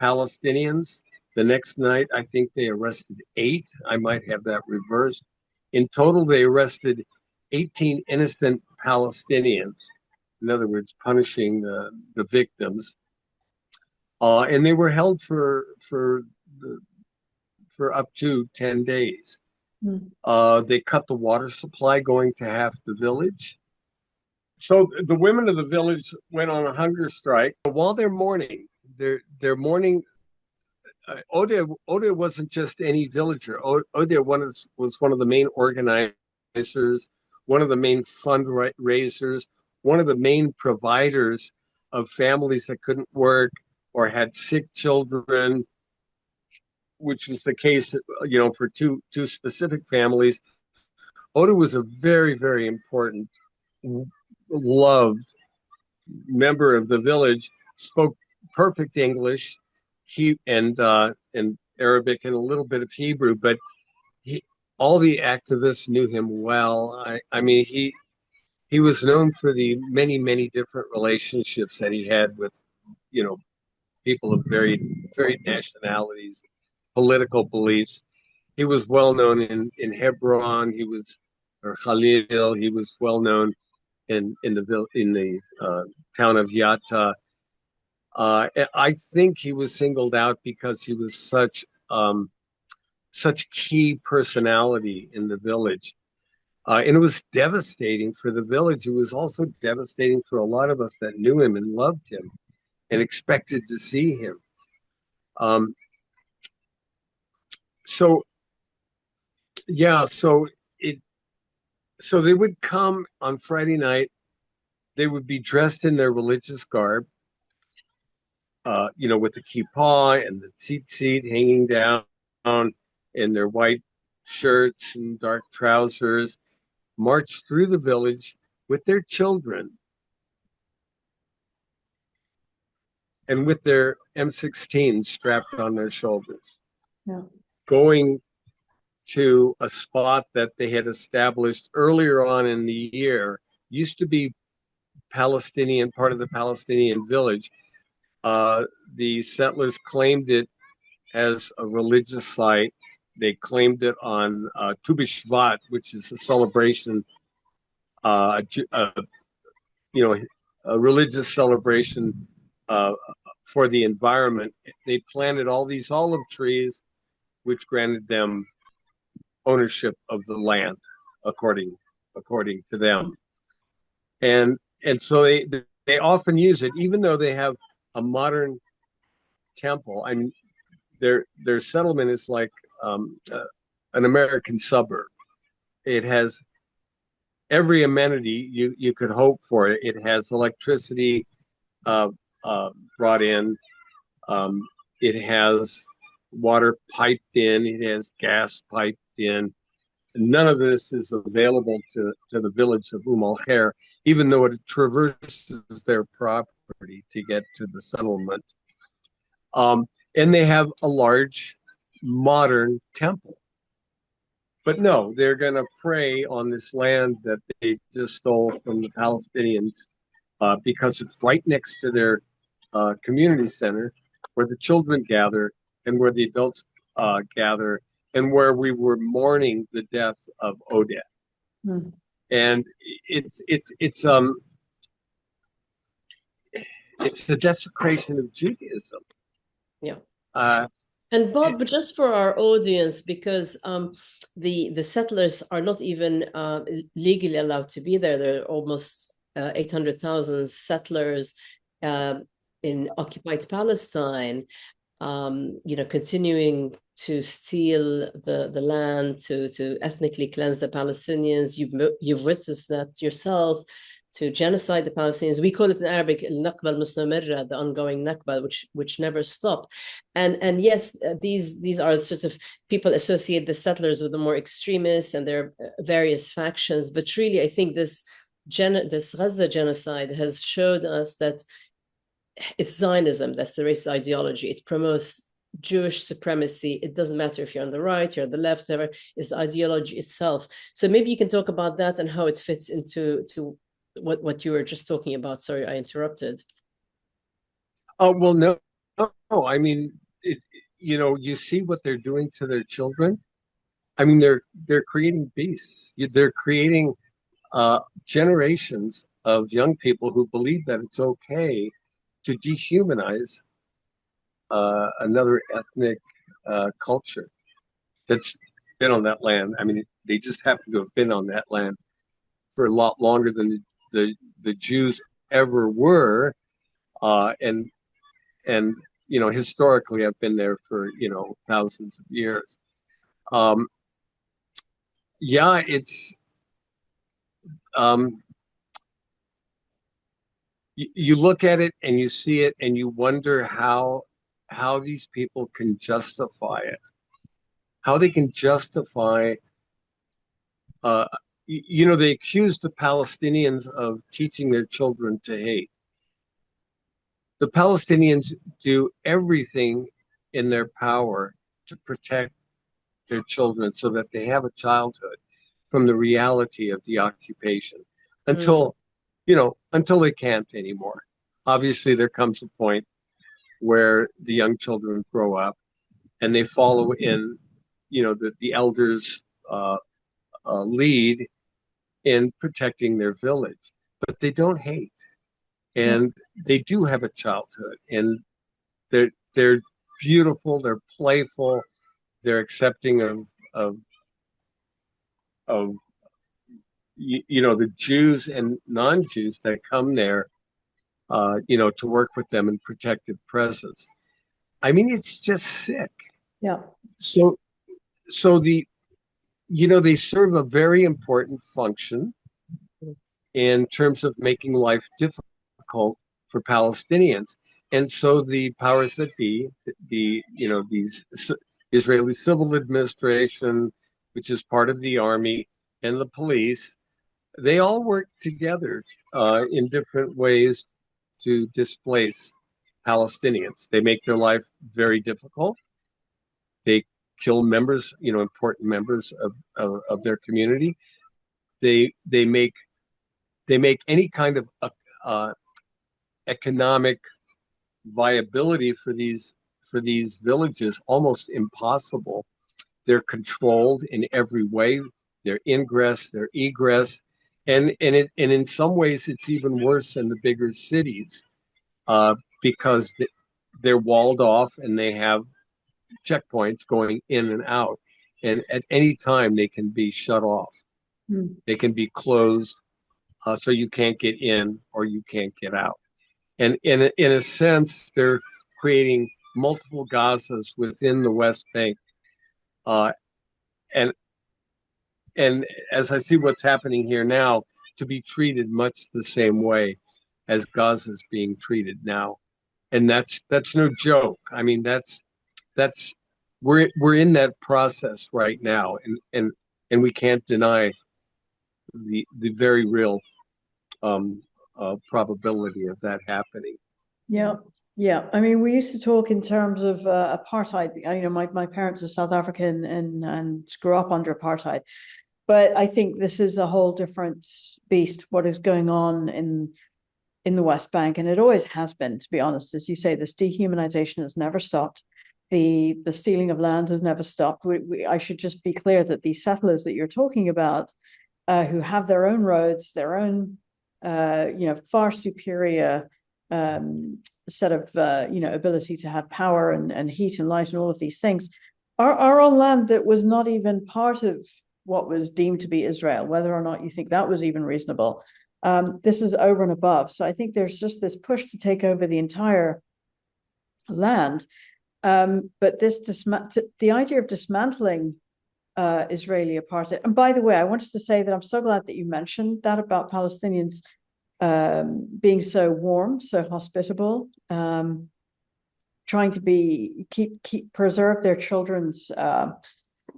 Palestinians. The next night, I think they arrested 8. I might have that reversed. In total, they arrested 18 innocent Palestinians. In other words, punishing the victims. And they were held for up to 10 days. They cut the water supply going to half the village. So the women of the village went on a hunger strike. While they're mourning, they're mourning. Odeh wasn't just any villager. Odeh was one of the main organizers, one of the main fundraisers, one of the main providers of families that couldn't work or had sick children, which was the case, for two specific families. Odeh was a very, very important, loved member of the village, spoke perfect English, and Arabic and a little bit of Hebrew, but all the activists knew him well. I mean, he was known for the many, many different relationships that he had with, people of varied nationalities, political beliefs. He was well known in Hebron. Or Khalil. He was well known in the town of Yatta. I think he was singled out because he was such key personality in the village. And it was devastating for the village. It was also devastating for a lot of us that knew him and loved him and expected to see him. So they would come on Friday night. They would be dressed in their religious garb, with the kippah and the tzitzit hanging down, and their white shirts and dark trousers, march through the village with their children and with their M16s strapped on their shoulders, going to a spot that they had established earlier on in the year. Used to be Palestinian, part of the Palestinian village. The settlers claimed it as a religious site. They claimed it on Tu B'Shvat, which is a celebration, a religious celebration for the environment. They planted all these olive trees, which granted them ownership of the land, according to them. And so they often use it, even though they have a modern temple. I mean, their settlement is like an American suburb. It has every amenity you could hope for. It has electricity brought in. It has water piped in. It has gas piped in. None of this is available to the village of al-Khair, even though it traverses their property to get to the settlement. And they have a large modern temple. But no, they're going to pray on this land that they just stole from the Palestinians because it's right next to their community center where the children gather and where the adults gather and where we were mourning the death of Odeh. And it's the desecration of Judaism. Yeah. And Bob, just for our audience, because the settlers are not even legally allowed to be there. They're almost 800,000 settlers in occupied Palestine, continuing to steal the land, to ethnically cleanse the Palestinians. You've witnessed that yourself, to genocide the Palestinians. We call it in Arabic al-Nakba al-Mustamirra, the ongoing Nakba, which never stopped. And yes, these are sort of, people associate the settlers with the more extremists, and there are various factions. But really, I think this Gaza genocide has showed us that it's Zionism, that's the racist ideology. It promotes Jewish supremacy. It doesn't matter if you're on the right, you're on the left, whatever, it's the ideology itself. So maybe you can talk about that and how it fits into what you were just talking about. Sorry, I interrupted. Oh, well, no. I mean, you see what they're doing to their children. I mean, they're creating beasts. They're creating generations of young people who believe that it's okay to dehumanize another ethnic culture that's been on that land. I mean, they just happen to have been on that land for a lot longer than the Jews ever were, and historically have been there for thousands of years. Yeah, it's you look at it and you see it and you wonder how these people can justify it, how they can justify. They accuse the Palestinians of teaching their children to hate. The Palestinians do everything in their power to protect their children so that they have a childhood from the reality of the occupation until they can't anymore. Obviously, there comes a point where the young children grow up and they follow in, the elders' lead in protecting their village, but they don't hate, and they do have a childhood, and they're beautiful, they're playful, they're accepting of the Jews and non-Jews that come there, to work with them in protective presence. I mean, it's just sick. Yeah. So they serve a very important function in terms of making life difficult for Palestinians. And so the powers that be, these Israeli civil administration, which is part of the army, and the police, they all work together in different ways to displace Palestinians. They make their life very difficult. They kill members, important members of their community. They make any kind of economic viability for these villages almost impossible. They're controlled in every way. Their ingress, their egress, and in some ways it's even worse in the bigger cities because they're walled off and they have checkpoints going in and out, and at any time they can be shut off. They can be closed, so you can't get in or you can't get out. And in a sense, they're creating multiple Gazas within the West Bank, and as I see what's happening here now, to be treated much the same way as Gaza is being treated now, and that's no joke. I mean, we're in that process right now, and we can't deny the very real probability of that happening. Yeah. I mean, we used to talk in terms of apartheid. My parents are South African and grew up under apartheid, but I think this is a whole different beast. What is going on in the West Bank, and it always has been, to be honest. As you say, this dehumanization has never stopped. The stealing of land has never stopped. I should just be clear that these settlers that you're talking about, who have their own roads, their own, far superior set of, ability to have power and heat and light and all of these things, are on land that was not even part of what was deemed to be Israel, whether or not you think that was even reasonable. This is over and above. So I think there's just this push to take over the entire land. But the idea of dismantling Israeli apartheid. And by the way, I wanted to say that I'm so glad that you mentioned that about Palestinians being so warm, so hospitable, trying to preserve their children's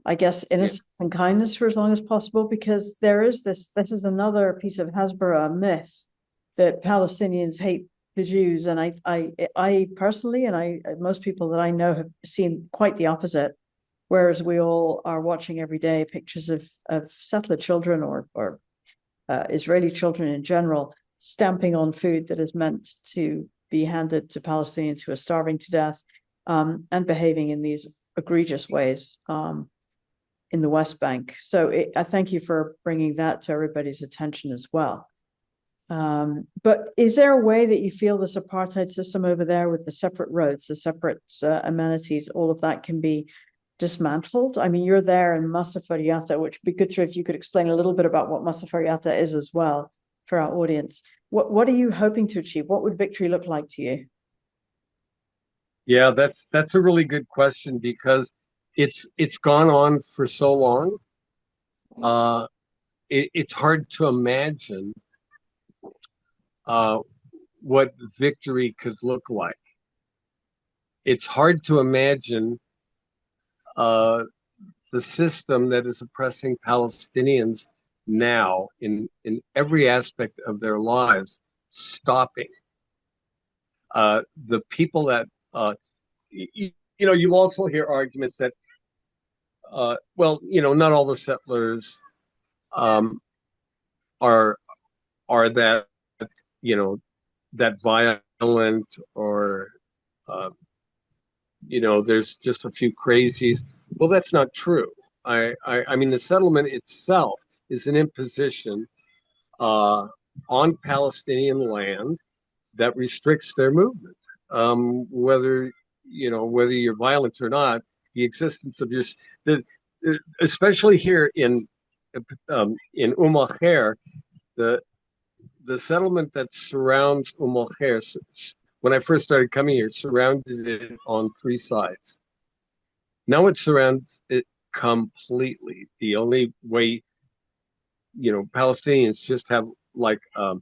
I guess innocence and kindness for as long as possible, because there is this is another piece of Hasbara myth that Palestinians hate the Jews, and I personally, and most people that I know have seen quite the opposite. Whereas we all are watching every day pictures of settler children or Israeli children in general stamping on food that is meant to be handed to Palestinians who are starving to death, and behaving in these egregious ways in the West Bank. So I thank you for bringing that to everybody's attention as well. But is there a way that you feel this apartheid system over there with the separate roads, the separate amenities, all of that can be dismantled? I mean, you're there in Masafer Yatta, which would be good if you could explain a little bit about what Masafer Yatta is as well for our audience. What are you hoping to achieve? What would victory look like to you? Yeah, that's a really good question, because it's gone on for so long. It's hard to imagine what victory could look like. It's hard to imagine the system that is oppressing Palestinians now in every aspect of their lives stopping. The people that you also hear arguments that not all the settlers are that that violent, or there's just a few crazies. Well, that's not true. I mean, the settlement itself is an imposition on Palestinian land that restricts their movement. Whether you're violent or not, the existence of especially here in Khair, the settlement that surrounds Khair, when I first started coming here, surrounded it on three sides. Now it surrounds it completely. The only way, Palestinians just have like a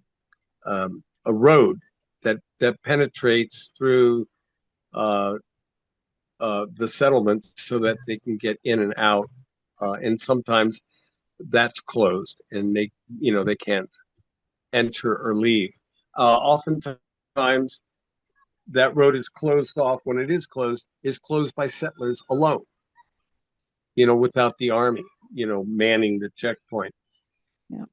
road that penetrates through the settlement so that they can get in and out, and sometimes that's closed and they can't enter or leave. Oftentimes that road is closed off. When it is closed by settlers alone, without the army, manning the checkpoint. Yeah.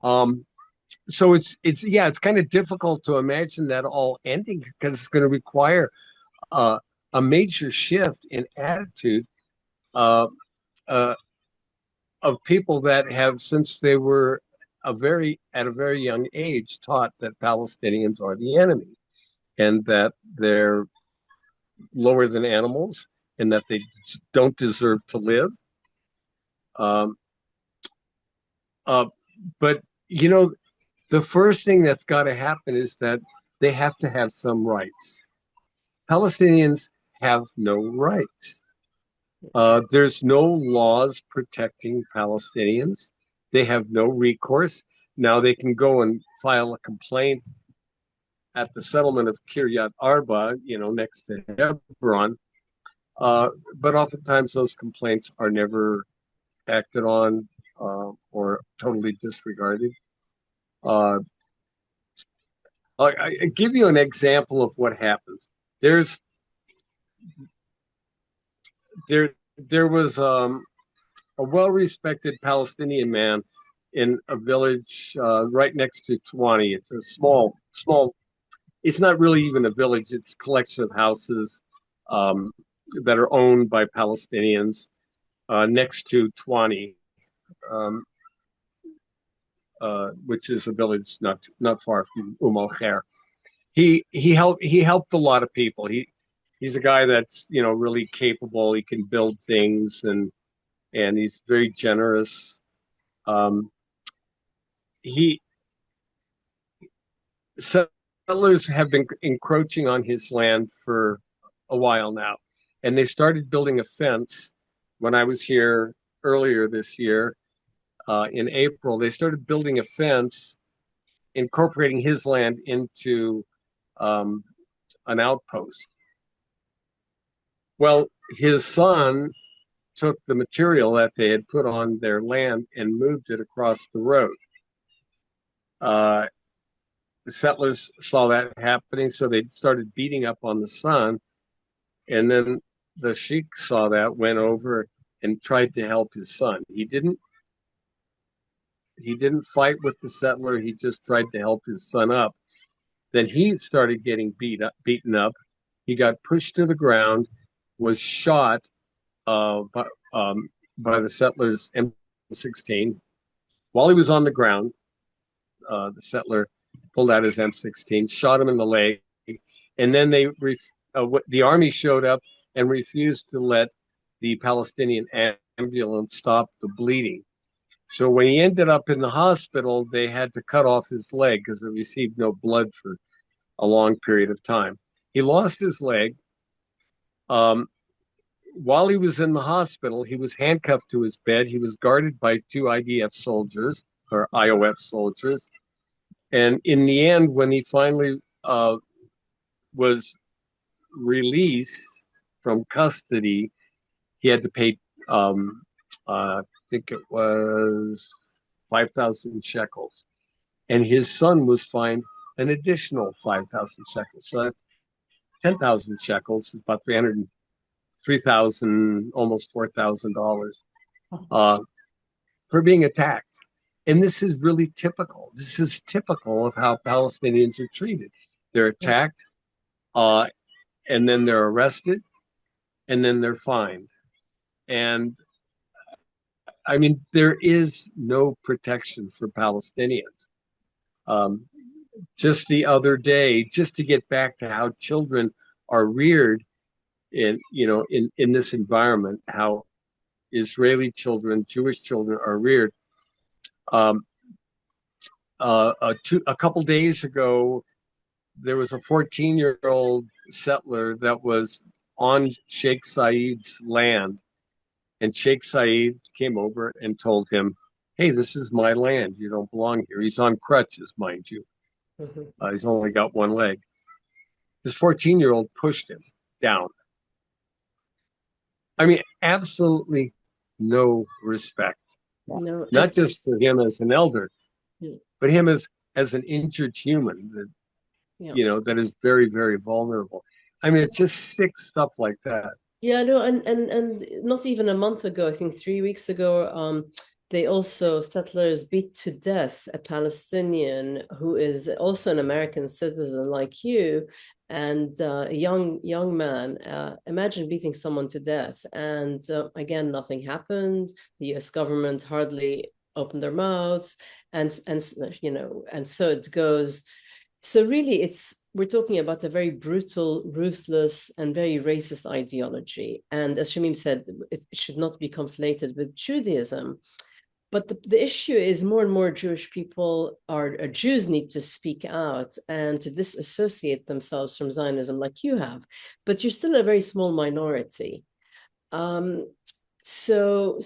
So it's kind of difficult to imagine that all ending, because it's going to require a major shift in attitude of people that have, since they were at a very young age, taught that Palestinians are the enemy and that they're lower than animals and that they don't deserve to live. But the first thing that's got to happen is that they have to have some rights. Palestinians have no rights. There's no laws protecting Palestinians. They have no recourse. Now they can go and file a complaint at the settlement of Kiryat Arba, next to Hebron. But oftentimes those complaints are never acted on or totally disregarded. I give you an example of what happens. There was a well-respected Palestinian man in a village right next to Tuwani. It's a small. It's not really even a village. It's a collection of houses that are owned by Palestinians next to Tuwani, which is a village not far from Khair. He helped a lot of people. He's a guy that's really capable. He can build things and he's very generous. He settlers have been encroaching on his land for a while now, and they started building a fence when I was here earlier this year. In April, they started building a fence, incorporating his land into an outpost. Well, his son took the material that they had put on their land and moved it across the road. The settlers saw that happening, so they started beating up on the son. And then the sheik saw that, went over and tried to help his son. He didn't fight with the settler. He just tried to help his son up. Then he started getting beaten up. He got pushed to the ground, was shot by the settlers M16 while he was on the ground. The settler pulled out his M16, shot him in the leg, and then the army showed up and refused to let the Palestinian ambulance stop the bleeding. So when he ended up in the hospital, they had to cut off his leg because it received no blood for a long period of time. He lost his leg. While he was in the hospital, he was handcuffed to his bed. He was guarded by 2 IDF soldiers or IOF soldiers. And in the end, when he finally was released from custody, he had to pay, I think it was 5,000 shekels. And his son was fined an additional 5,000 shekels. So that's 10,000 shekels, is about 3,000, almost $4,000 for being attacked. And this is really typical. This is typical of how Palestinians are treated. They're attacked, and then they're arrested, and then they're fined. And I mean, there is no protection for Palestinians. Just the other day, just to get back to how children are reared in this environment, how Israeli children, Jewish children are reared. A couple days ago, there was a 14-year-old settler that was on Sheikh Saeed's land, and Sheikh Saeed came over and told him, "Hey, this is my land. You don't belong here." He's on crutches, mind you. Mm-hmm. He's only got one leg. This 14-year-old pushed him down. I mean, absolutely no respect. No, not just for him as an elder, but him as an injured human that that is very, very vulnerable. I mean, it's just sick stuff like that. Yeah, no, and not even a month ago, I think 3 weeks ago, settlers beat to death a Palestinian who is also an American citizen like you, and a young man. Imagine beating someone to death, and again, nothing happened. The U.S. government hardly opened their mouths, and so it goes. So really, we're talking about a very brutal, ruthless, and very racist ideology. And as Shamim said, it should not be conflated with Judaism. But the issue is more and more Jewish people Jews need to speak out and to disassociate themselves from Zionism like you have. But you're still a very small minority. So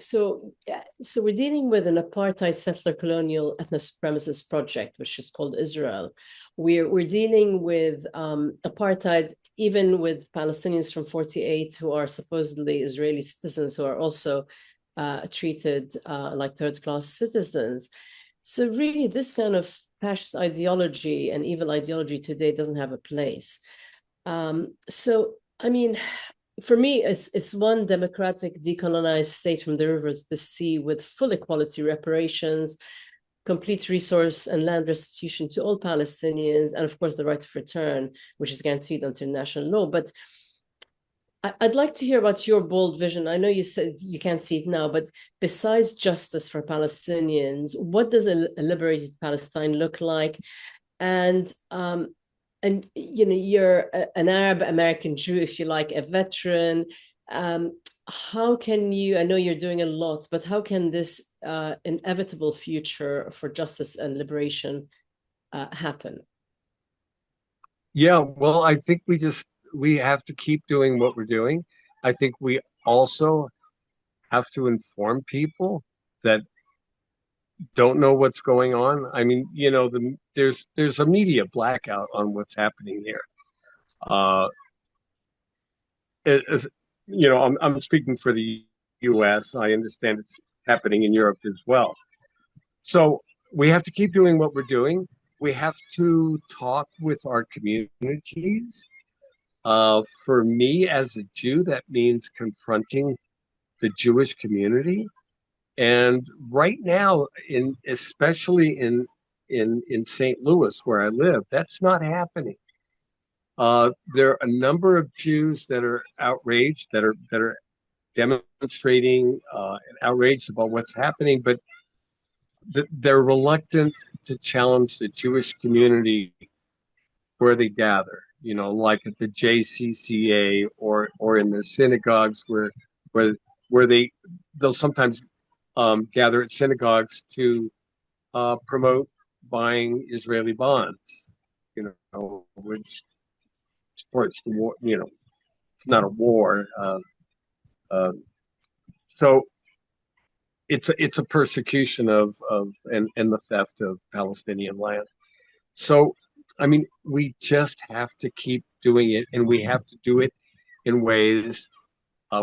we're dealing with an apartheid settler colonial ethno-supremacist project, which is called Israel. We're dealing with apartheid, even with Palestinians from 48 who are supposedly Israeli citizens who are also treated like third-class citizens. So really, this kind of fascist ideology and evil ideology today doesn't have a place. So, I mean, for me, it's one democratic, decolonized state from the river to the sea with full equality, reparations, complete resource and land restitution to all Palestinians, and of course, the right of return, which is guaranteed under international law. But I'd like to hear about your bold vision. I know you said you can't see it now, but besides justice for Palestinians, what does a liberated Palestine look like? And you're an Arab-American Jew, if you like, a veteran. How can you, I know you're doing a lot, but how can this inevitable future for justice and liberation happen? Yeah, well, I think we have to keep doing what we're doing. I think we also have to inform people that don't know what's going on. I mean, there's a media blackout on what's happening here. Uh, as I'm speaking for the U.S. I understand it's happening in Europe as well. So we have to keep doing what we're doing. We have to talk with our communities. For me, as a Jew, that means confronting the Jewish community. And right now, especially in St. Louis, where I live, that's not happening. There are a number of Jews that are outraged, that are demonstrating and outraged about what's happening, but they're reluctant to challenge the Jewish community where they gather. Like at the JCCA or in their synagogues, where they'll sometimes gather at synagogues to promote buying Israeli bonds. Which supports the war. It's not a war. So it's a persecution of and the theft of Palestinian land. So I mean, we just have to keep doing it, and we have to do it in ways.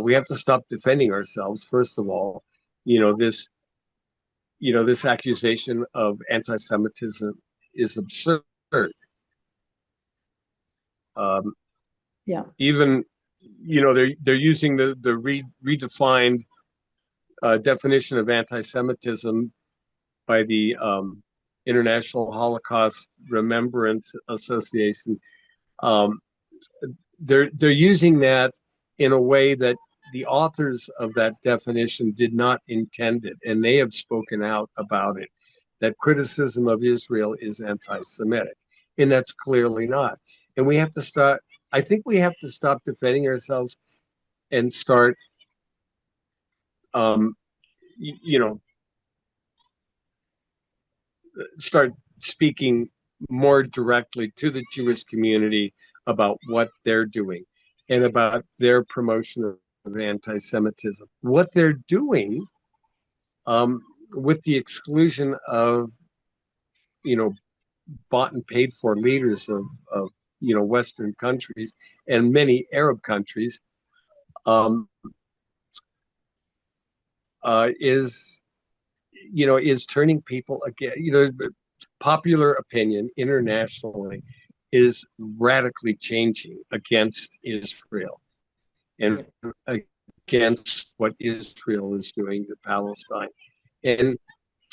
We have to stop defending ourselves. First of all, this accusation of anti-Semitism is absurd. Yeah. Even they're using the redefined definition of anti-Semitism by the International Holocaust Remembrance Association. They're using that in a way that the authors of that definition did not intend it, and they have spoken out about it, that criticism of Israel is anti-Semitic, and that's clearly not. And we have to start, I think we have to stop defending ourselves and start, start speaking more directly to the Jewish community about what they're doing and about their promotion of anti-Semitism. What they're doing with the exclusion of, bought and paid for leaders of Western countries and many Arab countries is turning people again. Popular opinion internationally is radically changing against Israel and against what Israel is doing to Palestine. And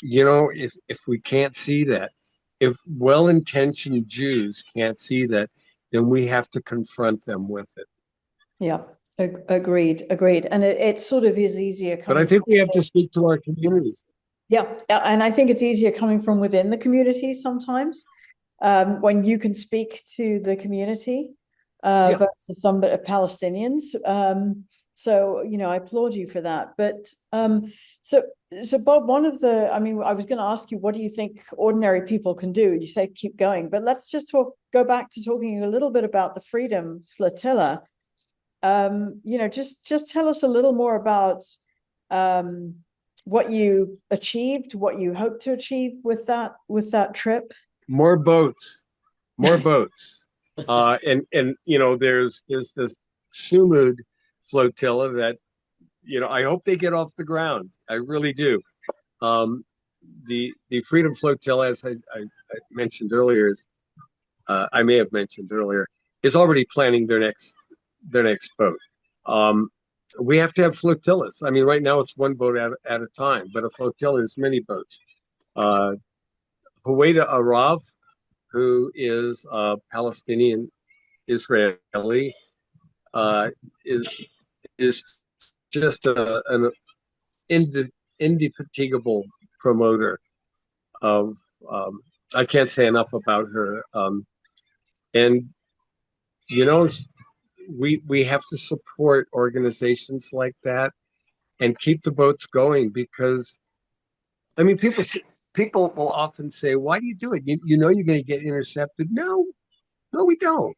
if we can't see that, if well-intentioned Jews can't see that, then we have to confront them with it. Yeah, agreed. And it sort of is easier. But I think we have to speak to our communities. Yeah, and I think it's easier coming from within the community sometimes, when you can speak to the community versus some Palestinians. So I applaud you for that. But so Bob, I was going to ask you, what do you think ordinary people can do? You say keep going, but let's just go back to talking a little bit about the Freedom Flotilla. Just tell us a little more about what you achieved, what you hope to achieve with that trip. More boats. And there's this Shumud flotilla that I hope they get off the ground. I really do. The Freedom Flotilla, as I mentioned earlier, I may have mentioned earlier, is already planning their next boat. We have to have flotillas. I mean, right now it's one boat at a time, but a flotilla is many boats. Huwaida Arav, who is a Palestinian Israeli, is just an indefatigable promoter of. I can't say enough about her, and we have to support organizations like that and keep the boats going, because I mean, people will often say, why do you do it? You know you're going to get intercepted. No, No, we don't.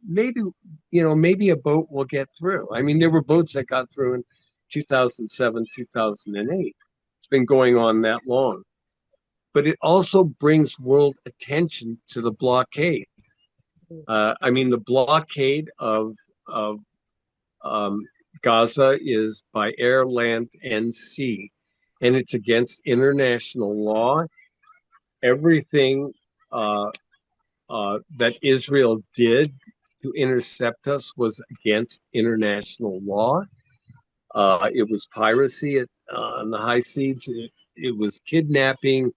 Maybe, maybe a boat will get through. I mean, there were boats that got through in 2007, 2008. It's been going on that long. But it also brings world attention to the blockade. I mean, the blockade of Gaza is by air, land, and sea, and it's against international law. Everything that Israel did to intercept us was against international law. It was piracy on the high seas. It was kidnapping,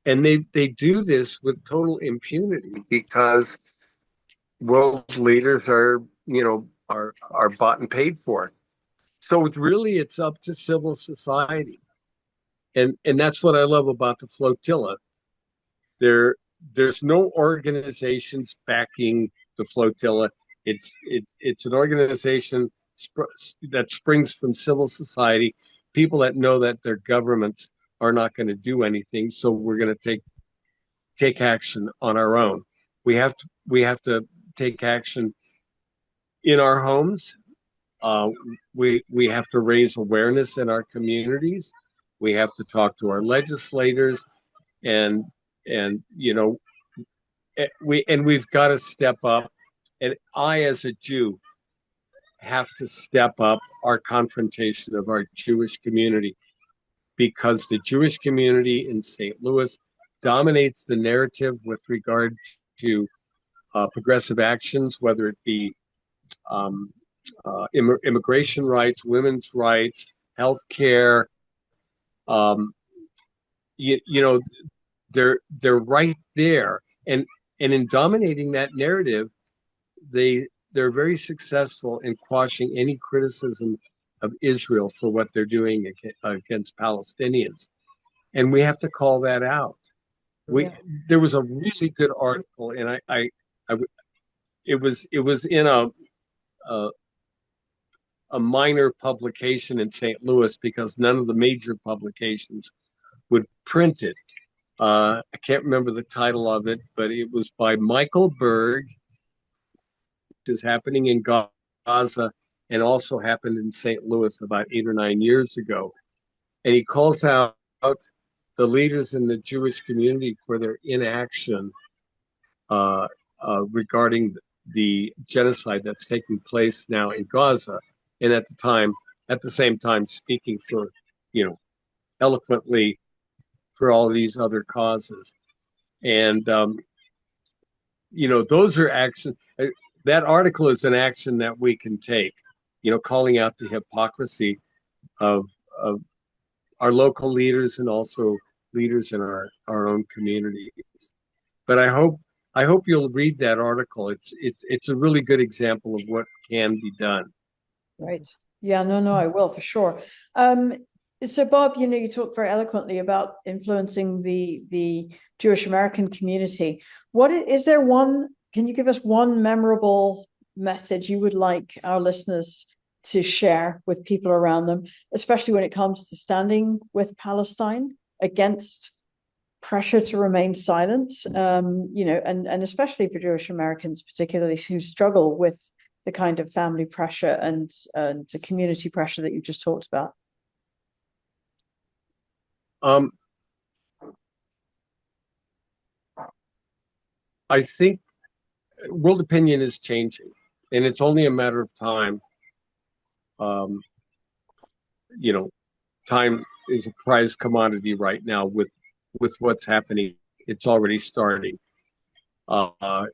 and they do this with total impunity because world leaders are bought and paid for. So it's up to civil society, and that's what I love about the flotilla. There's no organizations backing the flotilla. It's an organization that springs from civil society, people that know that their governments are not going to do anything, so we're going to take action on our own. We have to take action in our homes. We have to raise awareness in our communities. We have to talk to our legislators, and we've got to step up. And I, as a Jew, have to step up our confrontation of our Jewish community, because the Jewish community in St. Louis dominates the narrative with regard to progressive actions, whether it be immigration rights, women's rights, health care. They're right there, and in dominating that narrative, they're very successful in quashing any criticism of Israel for what they're doing against Palestinians, and we have to call that out. There was a really good article, and it was in a minor publication in St. Louis because none of the major publications would print it. I can't remember the title of it, but it was by Michael Berg. This is happening in Gaza and also happened in St. Louis about 8 or 9 years ago. And he calls out the leaders in the Jewish community for their inaction regarding the genocide that's taking place now in Gaza. And at the same time, speaking for, eloquently for all these other causes. And, those are actions. That article is an action that we can take, calling out the hypocrisy of our local leaders and also leaders in our own communities. But I hope you'll read that article. It's a really good example of what can be done. Right. Yeah, no, I will for sure. So Bob, you talked very eloquently about influencing the Jewish American community. Can you give us one memorable message you would like our listeners to share with people around them, especially when it comes to standing with Palestine against pressure to remain silent, and especially for Jewish Americans, particularly who struggle with the kind of family pressure and the community pressure that you just talked about? I think world opinion is changing, and it's only a matter of time. Time is a prized commodity right now with what's happening. It's already starting. I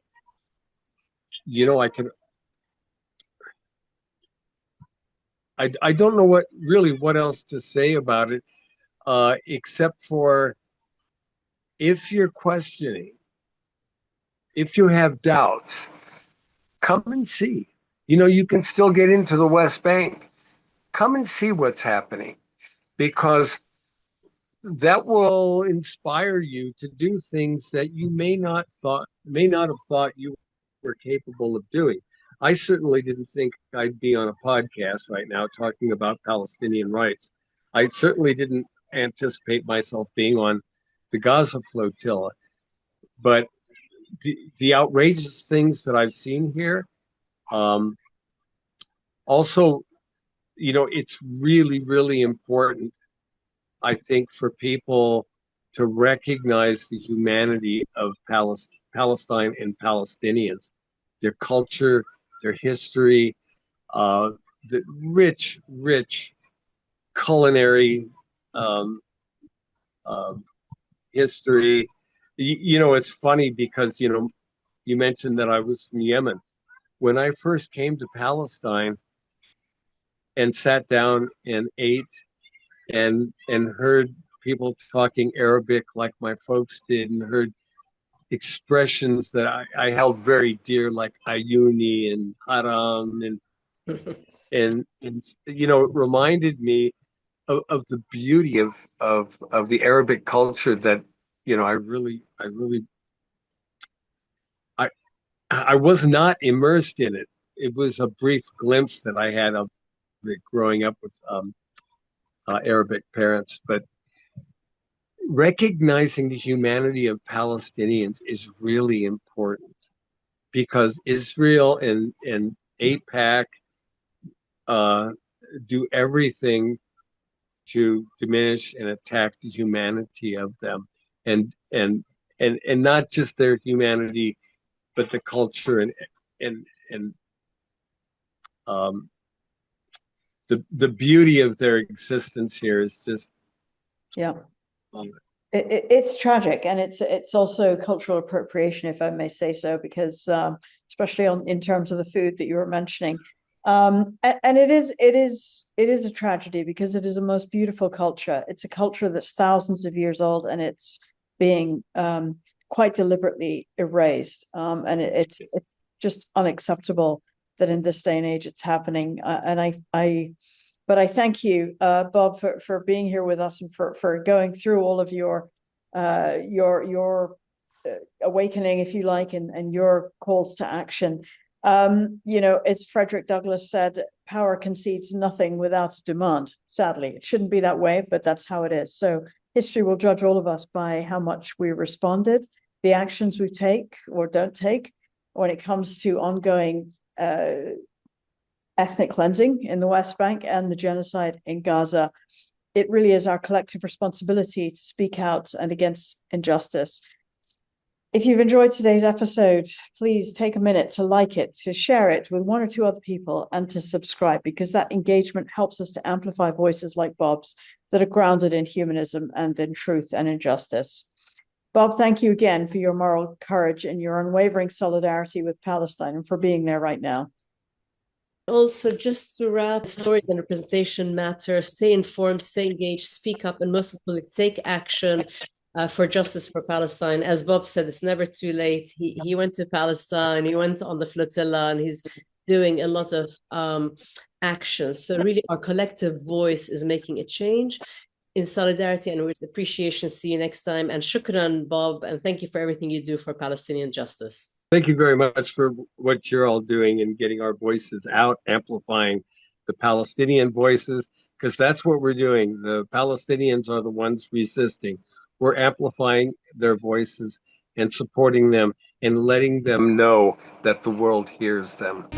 don't know what else to say about it, except for if you're questioning, if you have doubts, come and see. You can still get into the West Bank. Come and see what's happening, because that will inspire you to do things that you may not have thought you were capable of doing. I certainly didn't think I'd be on a podcast right now talking about Palestinian rights. I certainly didn't anticipate myself being on the Gaza flotilla. But the outrageous things that I've seen here. Also, it's really, really important, I think, for people to recognize the humanity of Palestine and Palestinians, their culture, their history, the rich, rich culinary um, history. It's funny because, you mentioned that I was from Yemen. When I first came to Palestine and sat down and ate and heard people talking Arabic like my folks did, and heard expressions that I held very dear, like ayuni and haram, and it reminded me of the beauty of the Arabic culture that I was not immersed in it. It was a brief glimpse that I had of it growing up with Arabic parents, but recognizing the humanity of Palestinians is really important, because Israel and AIPAC do everything to diminish and attack the humanity of them, and not just their humanity, but the culture and the beauty of their existence here is just Yeah. It's tragic, and it's also cultural appropriation, if I may say so, because especially in terms of the food that you were mentioning, and it is a tragedy, because it is a most beautiful culture. It's a culture that's thousands of years old, and it's being quite deliberately erased, and it's just unacceptable that in this day and age it's happening. But I thank you, Bob, for being here with us, and for going through all of your awakening, if you like, and your calls to action. As Frederick Douglass said, power concedes nothing without a demand. Sadly, it shouldn't be that way, but that's how it is. So history will judge all of us by how much we responded, the actions we take or don't take when it comes to ongoing ethnic cleansing in the West Bank and the genocide in Gaza. It really is our collective responsibility to speak out and against injustice. If you've enjoyed today's episode, please take a minute to like it, to share it with one or two other people, and to subscribe, because that engagement helps us to amplify voices like Bob's that are grounded in humanism and in truth and in justice. Bob, thank you again for your moral courage and your unwavering solidarity with Palestine, and for being there right now. Also, just to wrap, stories and representation matter. Stay informed, stay engaged, speak up, and most importantly, take action for justice for Palestine. As Bob said, it's never too late. He went to Palestine, he went on the flotilla, and he's doing a lot of actions. So really, our collective voice is making a change. In solidarity and with appreciation, see you next time. And shukran, Bob, and thank you for everything you do for Palestinian justice. Thank you very much for what you're all doing and getting our voices out, amplifying the Palestinian voices, because that's what we're doing. The Palestinians are the ones resisting. We're amplifying their voices and supporting them and letting them know that the world hears them.